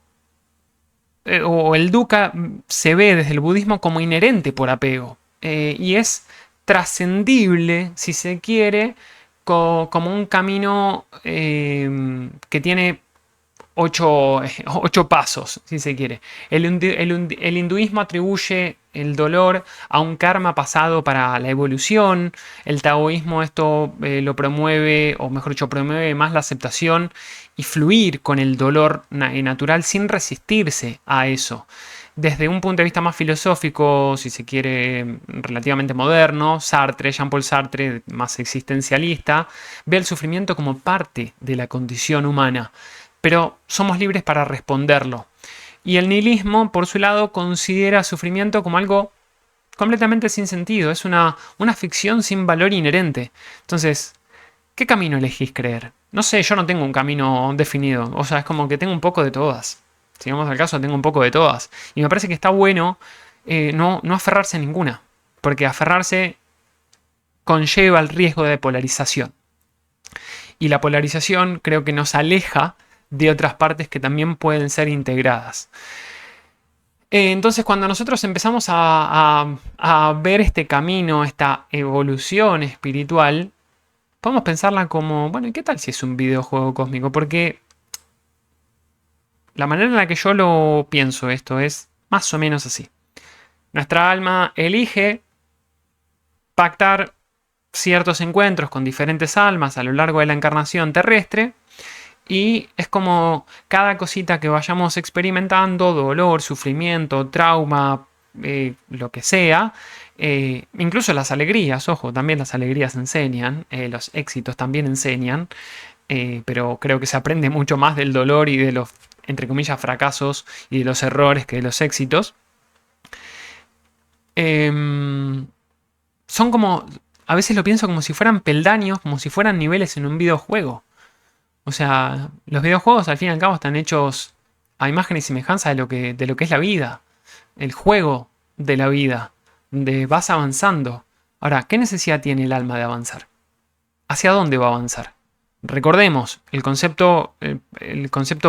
o el dukkha se ve desde el budismo como inherente por apego y es trascendible, si se quiere, como un camino que tiene ocho pasos, si se quiere. El hinduismo atribuye el dolor a un karma pasado para la evolución. El taoísmo esto lo promueve, o mejor dicho, promueve más la aceptación y fluir con el dolor natural sin resistirse a eso. Desde un punto de vista más filosófico, si se quiere, relativamente moderno, Jean-Paul Sartre, más existencialista, ve el sufrimiento como parte de la condición humana, pero somos libres para responderlo. Y el nihilismo, por su lado, considera sufrimiento como algo completamente sin sentido, es una ficción sin valor inherente. Entonces, ¿qué camino elegís creer? No sé, yo no tengo un camino definido, o sea, es como que tengo un poco de todas. Si vamos al caso, tengo un poco de todas. Y me parece que está bueno no aferrarse a ninguna, porque aferrarse conlleva el riesgo de polarización. Y la polarización creo que nos aleja de otras partes que también pueden ser integradas. Entonces, cuando nosotros empezamos a ver este camino, esta evolución espiritual, podemos pensarla como, bueno, ¿y qué tal si es un videojuego cósmico? Porque la manera en la que yo lo pienso esto es más o menos así. Nuestra alma elige pactar ciertos encuentros con diferentes almas a lo largo de la encarnación terrestre y es como cada cosita que vayamos experimentando, dolor, sufrimiento, trauma, lo que sea, incluso las alegrías, ojo, también las alegrías enseñan, los éxitos también enseñan, pero creo que se aprende mucho más del dolor y de los, entre comillas, fracasos y de los errores que de los éxitos. Son como, a veces lo pienso como si fueran peldaños, como si fueran niveles en un videojuego. O sea, los videojuegos al fin y al cabo están hechos a imagen y semejanza de lo que es la vida, el juego de la vida, donde vas avanzando. Ahora, ¿qué necesidad tiene el alma de avanzar? ¿Hacia dónde va a avanzar? Recordemos, el concepto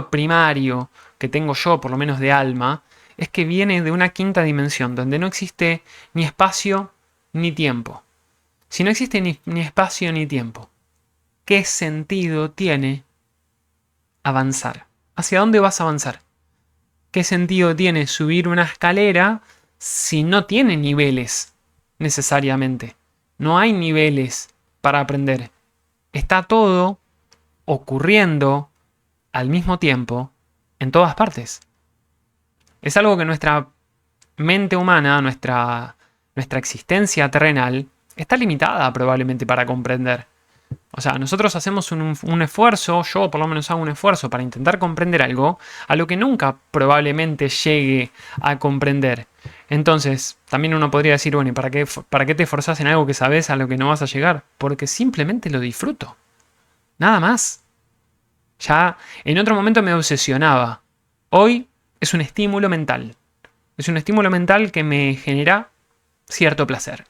primario que tengo yo, por lo menos de alma, es que viene de una quinta dimensión, donde no existe ni espacio ni tiempo. Si no existe ni espacio ni tiempo, ¿qué sentido tiene avanzar? ¿Hacia dónde vas a avanzar? ¿Qué sentido tiene subir una escalera si no tiene niveles necesariamente? No hay niveles para aprender. Está todo ocurriendo al mismo tiempo en todas partes. Es algo que nuestra mente humana, nuestra existencia terrenal, está limitada probablemente para comprender. O sea, nosotros hacemos un esfuerzo, yo por lo menos hago un esfuerzo para intentar comprender algo a lo que nunca probablemente llegue a comprender. Entonces, también uno podría decir, bueno, ¿y para qué te esforzás en algo que sabes a lo que no vas a llegar? Porque simplemente lo disfruto. Nada más. Ya en otro momento me obsesionaba. Hoy es un estímulo mental. Es un estímulo mental que me genera cierto placer.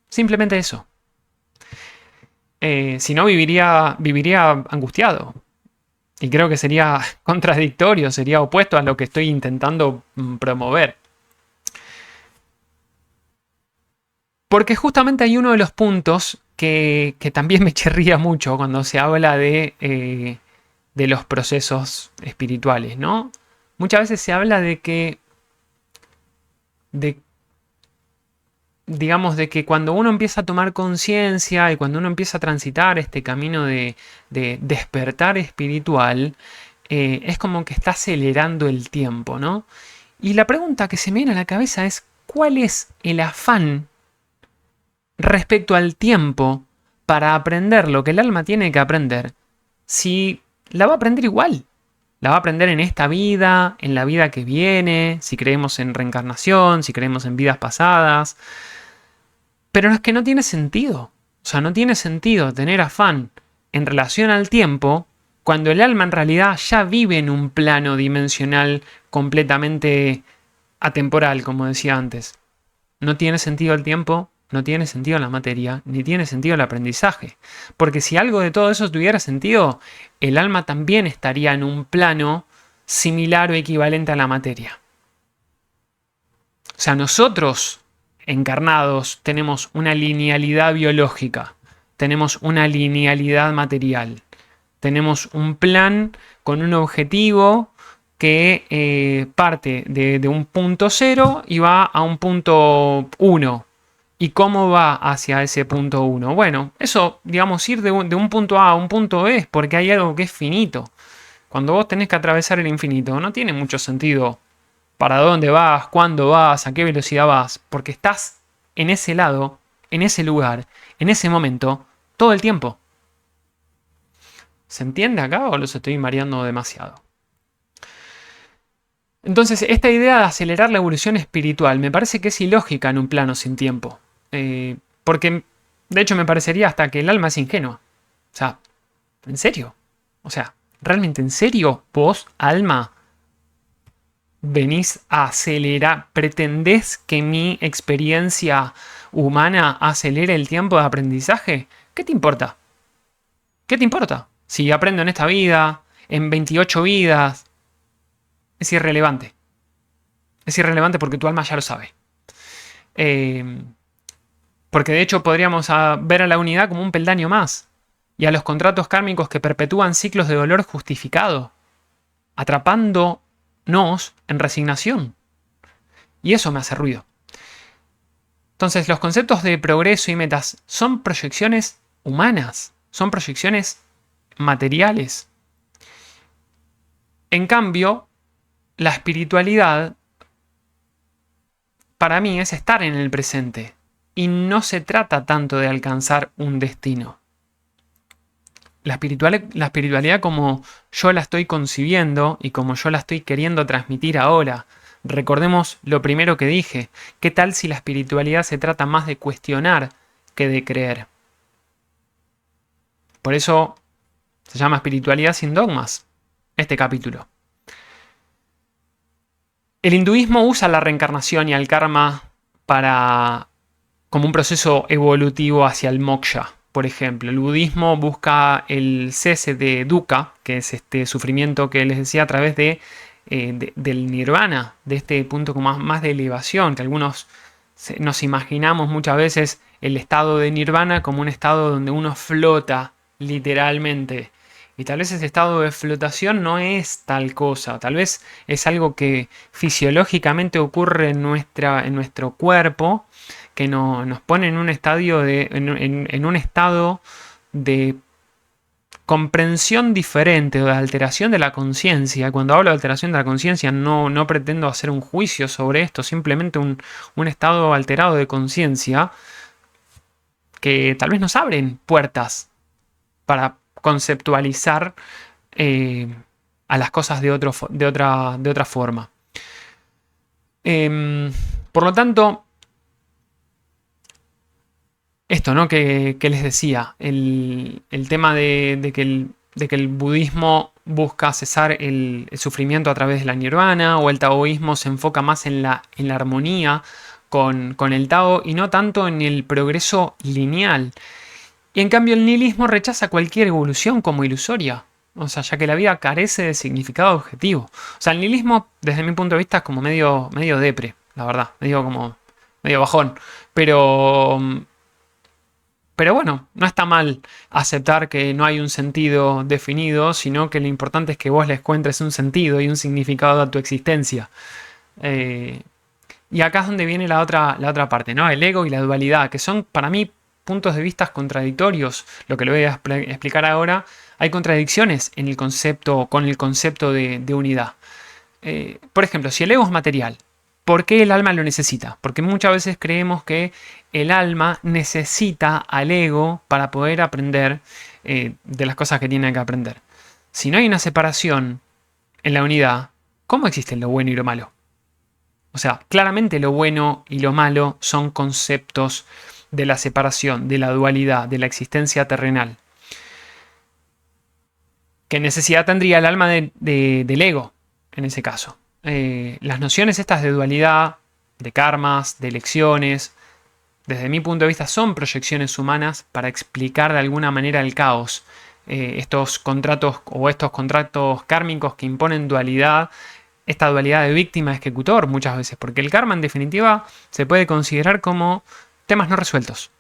Simplemente eso. Si no, viviría angustiado. Y creo que sería contradictorio, sería opuesto a lo que estoy intentando promover. Porque justamente hay uno de los puntos que también me chirría mucho cuando se habla de los procesos espirituales, ¿no? Muchas veces se habla de que, digamos, de que cuando uno empieza a tomar conciencia y cuando uno empieza a transitar este camino de despertar espiritual, es como que está acelerando el tiempo, ¿no? Y la pregunta que se me viene a la cabeza es, ¿cuál es el afán respecto al tiempo para aprender lo que el alma tiene que aprender? Si la va a aprender igual. La va a aprender en esta vida, en la vida que viene, si creemos en reencarnación, si creemos en vidas pasadas. Pero es que no tiene sentido. O sea, no tiene sentido tener afán en relación al tiempo cuando el alma en realidad ya vive en un plano dimensional completamente atemporal, como decía antes. No tiene sentido el tiempo, no tiene sentido la materia, ni tiene sentido el aprendizaje. Porque si algo de todo eso tuviera sentido, el alma también estaría en un plano similar o equivalente a la materia. O sea, nosotros encarnados tenemos una linealidad biológica, tenemos una linealidad material, tenemos un plan con un objetivo que parte de un punto 0 y va a un punto 1. ¿Y cómo va hacia ese punto 1? Bueno, eso, digamos, ir de un punto A a un punto B es porque hay algo que es finito. Cuando vos tenés que atravesar el infinito, no tiene mucho sentido para dónde vas, cuándo vas, a qué velocidad vas, porque estás en ese lado, en ese lugar, en ese momento, todo el tiempo. ¿Se entiende acá o los estoy mareando demasiado? Entonces, esta idea de acelerar la evolución espiritual me parece que es ilógica en un plano sin tiempo. Porque, de hecho, me parecería hasta que el alma es ingenua. O sea, ¿en serio? O sea, ¿realmente en serio vos, alma, venís a acelerar? ¿Pretendés que mi experiencia humana acelere el tiempo de aprendizaje? ¿Qué te importa? ¿Qué te importa? Si aprendo en esta vida, en 28 vidas, es irrelevante. Es irrelevante porque tu alma ya lo sabe. Porque de hecho podríamos ver a la unidad como un peldaño más. Y a los contratos kármicos que perpetúan ciclos de dolor justificado. Atrapándonos en resignación. Y eso me hace ruido. Entonces los conceptos de progreso y metas son proyecciones humanas. Son proyecciones materiales. En cambio, la espiritualidad para mí es estar en el presente y no se trata tanto de alcanzar un destino. La espiritualidad como yo la estoy concibiendo y como yo la estoy queriendo transmitir ahora. Recordemos lo primero que dije. ¿Qué tal si la espiritualidad se trata más de cuestionar que de creer? Por eso se llama espiritualidad sin dogmas, este capítulo. El hinduismo usa la reencarnación y al karma como un proceso evolutivo hacia el moksha, por ejemplo. El budismo busca el cese de dukkha, que es este sufrimiento que les decía a través del nirvana, de este punto como más de elevación, que algunos nos imaginamos muchas veces el estado de nirvana como un estado donde uno flota literalmente. Y tal vez ese estado de flotación no es tal cosa, tal vez es algo que fisiológicamente ocurre en nuestro cuerpo, que nos pone en un estadio en un estado de comprensión diferente o de alteración de la conciencia. Cuando hablo de alteración de la conciencia no pretendo hacer un juicio sobre esto, simplemente un estado alterado de conciencia que tal vez nos abren puertas para conceptualizar eh, a las cosas de otra forma. Por lo tanto, esto, ¿no? Que les decía, el tema de que el budismo busca cesar el sufrimiento a través de la nirvana, o el taoísmo se enfoca más en la armonía con el Tao y no tanto en el progreso lineal. Y en cambio el nihilismo rechaza cualquier evolución como ilusoria. O sea, ya que la vida carece de significado objetivo. O sea, el nihilismo, desde mi punto de vista, es como medio depre, la verdad. Medio bajón. Pero pero bueno, no está mal aceptar que no hay un sentido definido, sino que lo importante es que vos le encuentres un sentido y un significado a tu existencia. Eh, y acá es donde viene la otra parte, ¿no? El ego y la dualidad, que son para mí puntos de vista contradictorios. Lo que le voy a explicar ahora, hay contradicciones en el concepto, con el concepto de unidad. Por ejemplo, si el ego es material, ¿por qué el alma lo necesita? Porque muchas veces creemos que el alma necesita al ego para poder aprender de las cosas que tiene que aprender. Si no hay una separación en la unidad, ¿cómo existen lo bueno y lo malo? O sea, claramente lo bueno y lo malo son conceptos de la separación, de la dualidad, de la existencia terrenal. ¿Qué necesidad tendría el alma del ego en ese caso? Las nociones estas de dualidad, de karmas, de elecciones, desde mi punto de vista son proyecciones humanas para explicar de alguna manera el caos. Estos contratos o estos contratos kármicos que imponen dualidad, esta dualidad de víctima-ejecutor muchas veces, porque el karma en definitiva se puede considerar como temas no resueltos.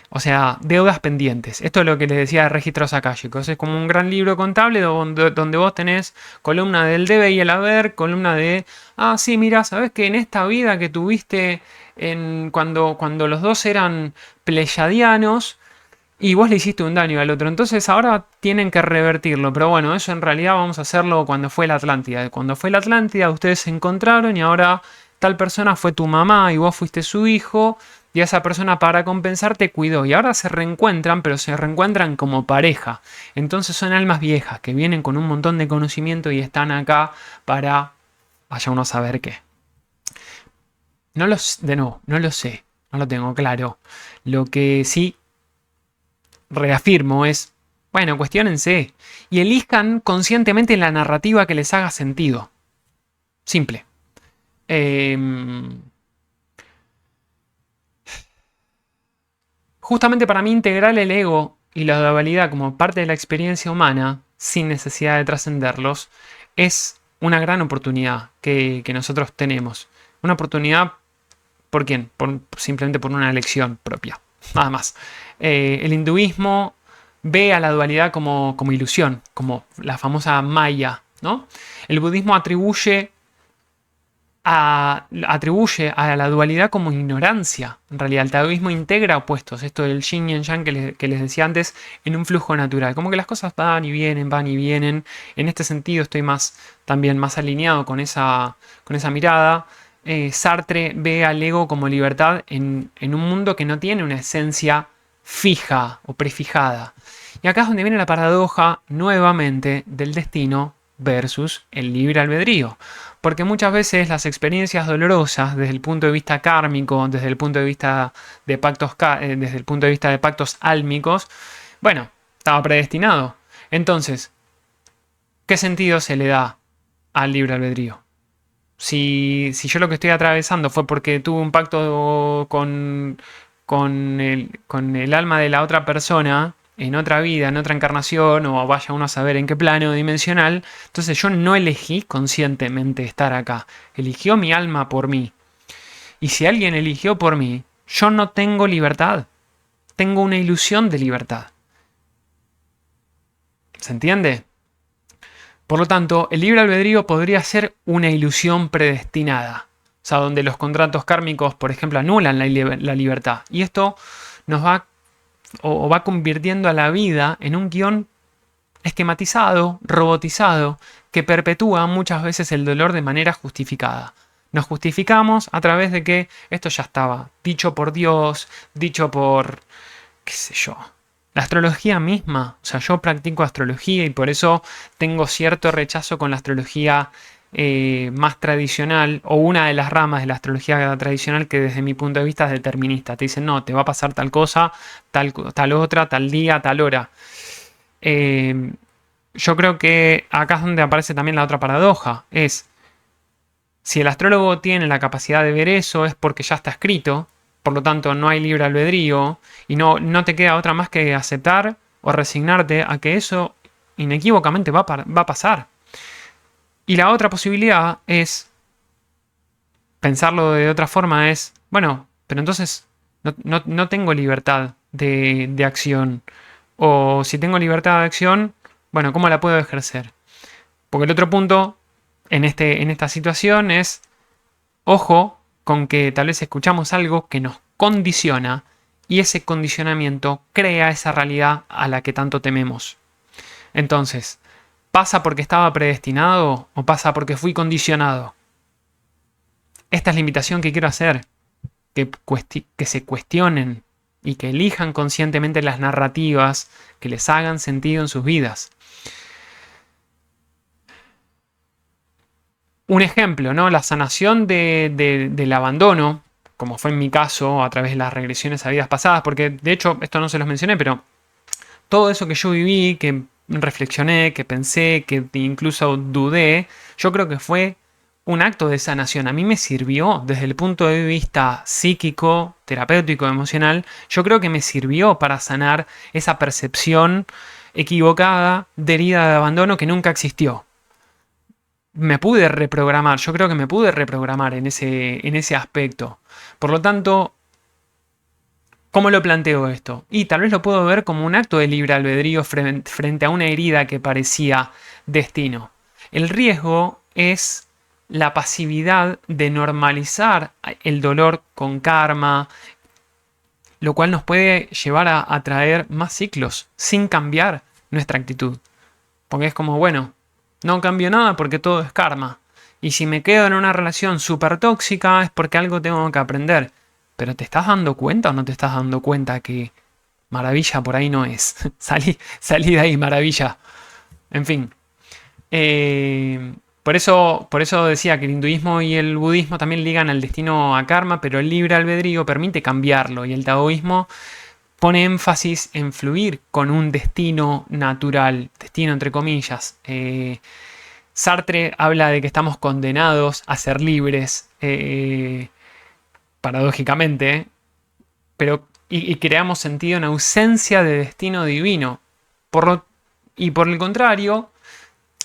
O sea, deudas pendientes. Esto es lo que les decía de registros akáshicos. Es como un gran libro contable donde vos tenés columna del debe y el haber, columna de, sí, mira, sabes que en esta vida que tuviste cuando los dos eran pleyadianos y vos le hiciste un daño al otro, entonces ahora tienen que revertirlo. Pero bueno, eso en realidad vamos a hacerlo cuando fue la Atlántida. Cuando fue la Atlántida ustedes se encontraron y ahora tal persona fue tu mamá y vos fuiste su hijo. Y esa persona para compensar te cuidó. Y ahora se reencuentran, pero se reencuentran como pareja. Entonces son almas viejas que vienen con un montón de conocimiento y están acá para... Vaya uno a saber qué. De nuevo, no lo sé. No lo tengo claro. Lo que sí reafirmo es... Bueno, cuestiónense. Y elijan conscientemente la narrativa que les haga sentido. Simple. Justamente para mí integrar el ego y la dualidad como parte de la experiencia humana, sin necesidad de trascenderlos, es una gran oportunidad que nosotros tenemos. Una oportunidad, ¿por quién? Simplemente por una elección propia. Nada más. El hinduismo ve a la dualidad como ilusión, como la famosa Maya, ¿no? El budismo atribuye a la dualidad como ignorancia. En realidad, el taoísmo integra opuestos, esto del yin y el yang que les decía antes, en un flujo natural. Como que las cosas van y vienen, van y vienen. En este sentido estoy también más alineado con esa mirada. Sartre ve al ego como libertad en un mundo que no tiene una esencia fija o prefijada. Y acá es donde viene la paradoja nuevamente del destino versus el libre albedrío. Porque muchas veces las experiencias dolorosas, desde el punto de vista kármico, desde el punto de vista de pactos álmicos, bueno, estaba predestinado. Entonces, ¿qué sentido se le da al libre albedrío? Si yo lo que estoy atravesando fue porque tuve un pacto con el alma de la otra persona, en otra vida, en otra encarnación, o vaya uno a saber en qué plano dimensional, entonces yo no elegí conscientemente estar acá. Eligió mi alma por mí. Y si alguien eligió por mí, yo no tengo libertad. Tengo una ilusión de libertad. ¿Se entiende? Por lo tanto, el libre albedrío podría ser una ilusión predestinada. O sea, donde los contratos kármicos, por ejemplo, anulan la libertad. Y esto nos va o va convirtiendo a la vida en un guión esquematizado, robotizado, que perpetúa muchas veces el dolor de manera justificada. Nos justificamos a través de que esto ya estaba dicho por Dios, dicho por, qué sé yo, la astrología misma. O sea, yo practico astrología y por eso tengo cierto rechazo con la astrología más tradicional, o una de las ramas de la astrología tradicional que desde mi punto de vista es determinista. Te dicen, no, te va a pasar tal cosa, tal otra, tal día, tal hora. Eh, yo creo que acá es donde aparece también la otra paradoja. Es, si el astrólogo tiene la capacidad de ver eso, es porque ya está escrito, por lo tanto no hay libre albedrío, y no te queda otra más que aceptar o resignarte a que eso inequívocamente va a pasar. Y la otra posibilidad es, pensarlo de otra forma es, bueno, pero entonces no tengo libertad de acción. O si tengo libertad de acción, bueno, ¿cómo la puedo ejercer? Porque el otro punto en esta situación es, ojo con que tal vez escuchamos algo que nos condiciona y ese condicionamiento crea esa realidad a la que tanto tememos. Entonces, ¿pasa porque estaba predestinado o pasa porque fui condicionado? Esta es la invitación que quiero hacer, que se cuestionen y que elijan conscientemente las narrativas que les hagan sentido en sus vidas. Un ejemplo, ¿no? La sanación del abandono, como fue en mi caso, a través de las regresiones a vidas pasadas, porque de hecho esto no se los mencioné, pero todo eso que yo viví, que reflexioné, que pensé, que incluso dudé, yo creo que fue un acto de sanación. A mí me sirvió desde el punto de vista psíquico, terapéutico, emocional. Yo creo que me sirvió para sanar esa percepción equivocada de herida de abandono que nunca existió. Me pude reprogramar, yo creo que me pude reprogramar en ese aspecto. Por lo tanto, ¿cómo lo planteo esto? Y tal vez lo puedo ver como un acto de libre albedrío frente a una herida que parecía destino. El riesgo es la pasividad de normalizar el dolor con karma, lo cual nos puede llevar a traer más ciclos sin cambiar nuestra actitud. Porque es como, bueno, no cambio nada porque todo es karma. Y si me quedo en una relación súper tóxica es porque algo tengo que aprender. Pero ¿te estás dando cuenta o no te estás dando cuenta que maravilla por ahí no es? salí de ahí, maravilla. En fin. Por eso decía que el hinduismo y el budismo también ligan al destino a karma, pero el libre albedrío permite cambiarlo. Y el taoísmo pone énfasis en fluir con un destino natural, destino entre comillas. Sartre habla de que estamos condenados a ser libres, paradójicamente, pero y creamos sentido en ausencia de destino divino. Y por el contrario,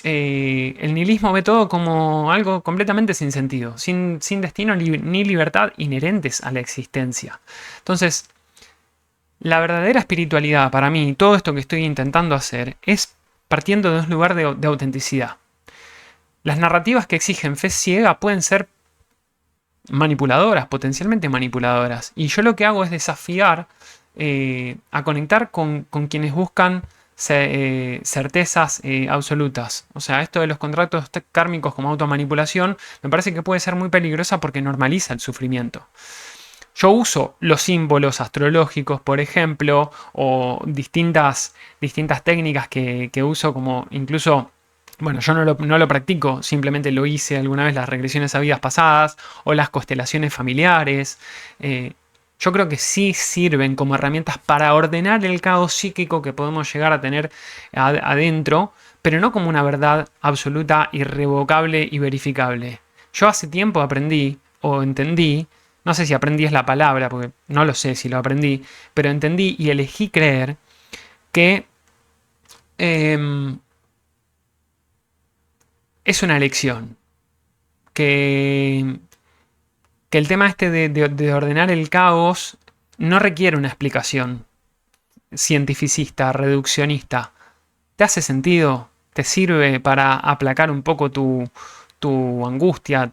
el nihilismo ve todo como algo completamente sin sentido, sin destino ni libertad inherentes a la existencia. Entonces, la verdadera espiritualidad para mí, todo esto que estoy intentando hacer, es partiendo de un lugar de autenticidad. Las narrativas que exigen fe ciega pueden ser manipuladoras, potencialmente manipuladoras. Y yo lo que hago es desafiar a conectar con quienes buscan certezas absolutas. O sea, esto de los contratos kármicos como automanipulación me parece que puede ser muy peligrosa porque normaliza el sufrimiento. Yo uso los símbolos astrológicos, por ejemplo, o distintas técnicas que uso, como incluso, bueno, yo no lo practico, simplemente lo hice alguna vez, las regresiones a vidas pasadas o las constelaciones familiares. Yo creo que sí sirven como herramientas para ordenar el caos psíquico que podemos llegar a tener adentro, pero no como una verdad absoluta, irrevocable y verificable. Yo hace tiempo aprendí o entendí, no sé si aprendí es la palabra, porque no lo sé si lo aprendí, pero entendí y elegí creer que es una elección. Que, que el tema este de ordenar el caos no requiere una explicación cientificista, reduccionista. ¿Te hace sentido? ¿Te sirve para aplacar un poco tu angustia,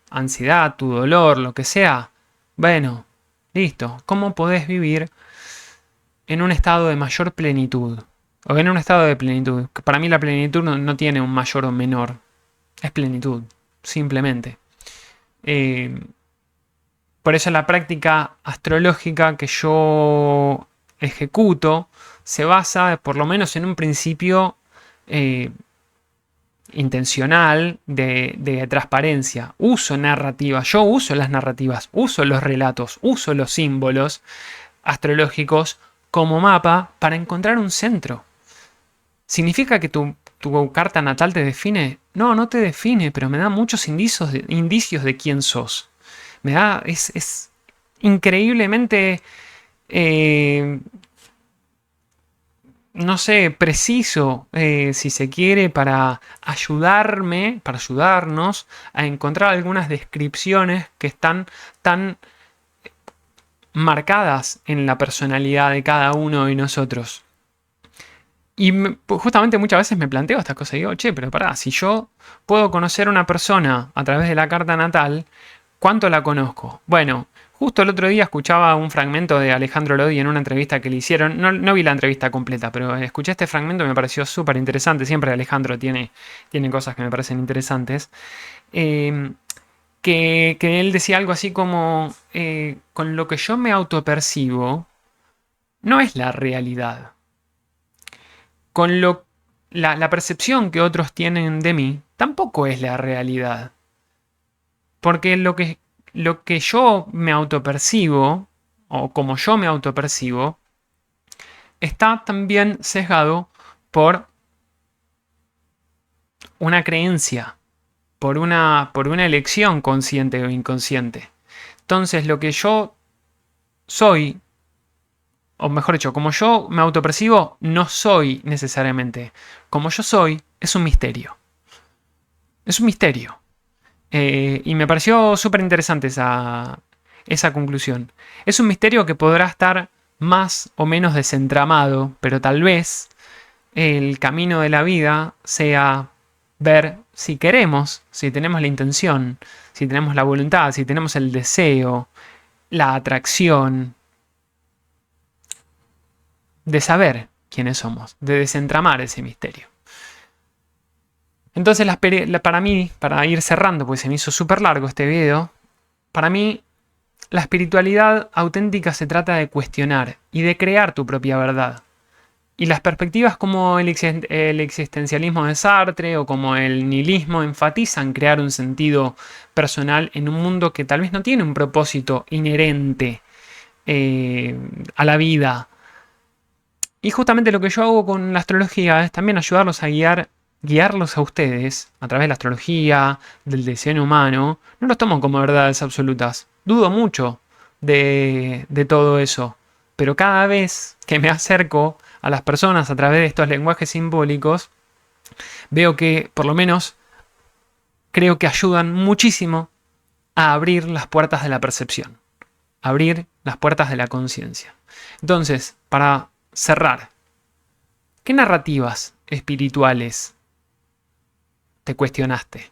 ansiedad, tu dolor, lo que sea, bueno, listo. ¿Cómo podés vivir en un estado de mayor plenitud? O en un estado de plenitud. Para mí la plenitud no tiene un mayor o menor. Es plenitud, simplemente. Eh, por eso la práctica astrológica que yo ejecuto se basa, por lo menos en un principio eh, intencional de transparencia. Uso narrativas, yo uso las narrativas, uso los relatos, uso los símbolos astrológicos como mapa para encontrar un centro. ¿Significa que tu carta natal te define? No, no te define, pero me da muchos indicios de quién sos. Me da, es increíblemente, eh, no sé, preciso, si se quiere, para ayudarme, para ayudarnos a encontrar algunas descripciones que están tan marcadas en la personalidad de cada uno de nosotros. Y justamente muchas veces me planteo estas cosas y digo, che, pero pará, si yo puedo conocer a una persona a través de la carta natal, ¿cuánto la conozco? Bueno, justo el otro día escuchaba un fragmento de Alejandro Lodi en una entrevista que le hicieron. No vi la entrevista completa, pero escuché este fragmento y me pareció súper interesante. Siempre Alejandro tiene cosas que me parecen interesantes. Eh, que él decía algo así como, con lo que yo me autopercibo, no es la realidad. Con la percepción que otros tienen de mí, tampoco es la realidad. Porque lo que yo me autopercibo, o como yo me autopercibo, está también sesgado por una creencia, por una elección consciente o inconsciente. Entonces, lo que yo soy, o mejor dicho, como yo me autopercibo, no soy necesariamente. Como yo soy, es un misterio. Es un misterio. Y me pareció súper interesante esa conclusión. Es un misterio que podrá estar más o menos desentramado, pero tal vez el camino de la vida sea ver si queremos, si tenemos la intención, si tenemos la voluntad, si tenemos el deseo, la atracción de saber quiénes somos, de desentramar ese misterio. Entonces, para mí, para ir cerrando, porque se me hizo súper largo este video, para mí la espiritualidad auténtica se trata de cuestionar y de crear tu propia verdad. Y las perspectivas como el existencialismo de Sartre o como el nihilismo enfatizan crear un sentido personal en un mundo que tal vez no tiene un propósito inherente a la vida. Y justamente lo que yo hago con la astrología es también ayudarlos a guiarlos a ustedes a través de la astrología, del diseño humano. No los tomo como verdades absolutas. Dudo mucho de todo eso. Pero cada vez que me acerco a las personas a través de estos lenguajes simbólicos, veo que, por lo menos, creo que ayudan muchísimo a abrir las puertas de la percepción, abrir las puertas de la conciencia. Entonces, para cerrar, ¿qué narrativas espirituales te cuestionaste?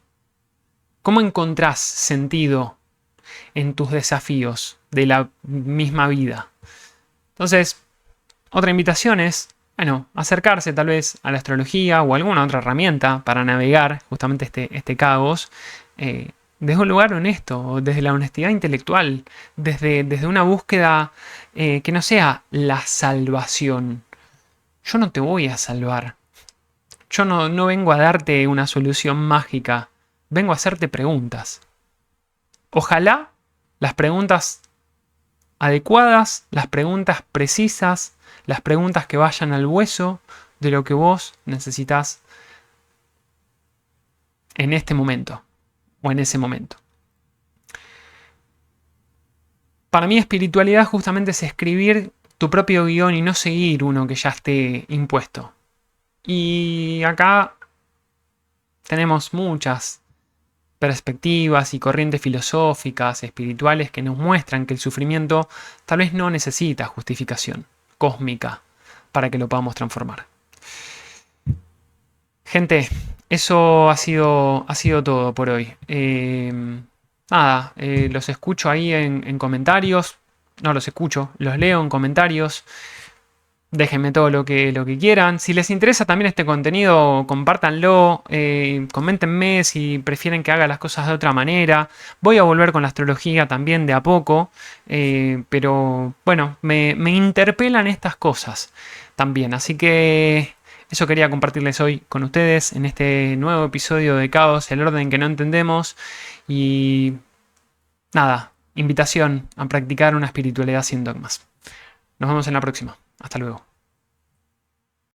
¿Cómo encontrás sentido en tus desafíos de la misma vida? Entonces, otra invitación es, bueno, acercarse tal vez a la astrología o alguna otra herramienta para navegar justamente este caos desde un lugar honesto, desde la honestidad intelectual, desde una búsqueda que no sea la salvación. Yo no te voy a salvar. Yo no vengo a darte una solución mágica. Vengo a hacerte preguntas. Ojalá las preguntas adecuadas, las preguntas precisas, las preguntas que vayan al hueso de lo que vos necesitas en este momento o en ese momento. Para mí espiritualidad justamente es escribir tu propio guión y no seguir uno que ya esté impuesto. Y acá tenemos muchas perspectivas y corrientes filosóficas, espirituales que nos muestran que el sufrimiento tal vez no necesita justificación cósmica para que lo podamos transformar. Gente, eso ha sido todo por hoy. nada, los escucho ahí en comentarios. No los escucho, los leo en comentarios. Déjenme todo lo que quieran. Si les interesa también este contenido, compártanlo. Coméntenme si prefieren que haga las cosas de otra manera. Voy a volver con la astrología también de a poco. Pero bueno, me interpelan estas cosas también. Así que eso quería compartirles hoy con ustedes en este nuevo episodio de Caos, el orden que no entendemos. Y nada, invitación a practicar una espiritualidad sin dogmas. Nos vemos en la próxima. Hasta luego.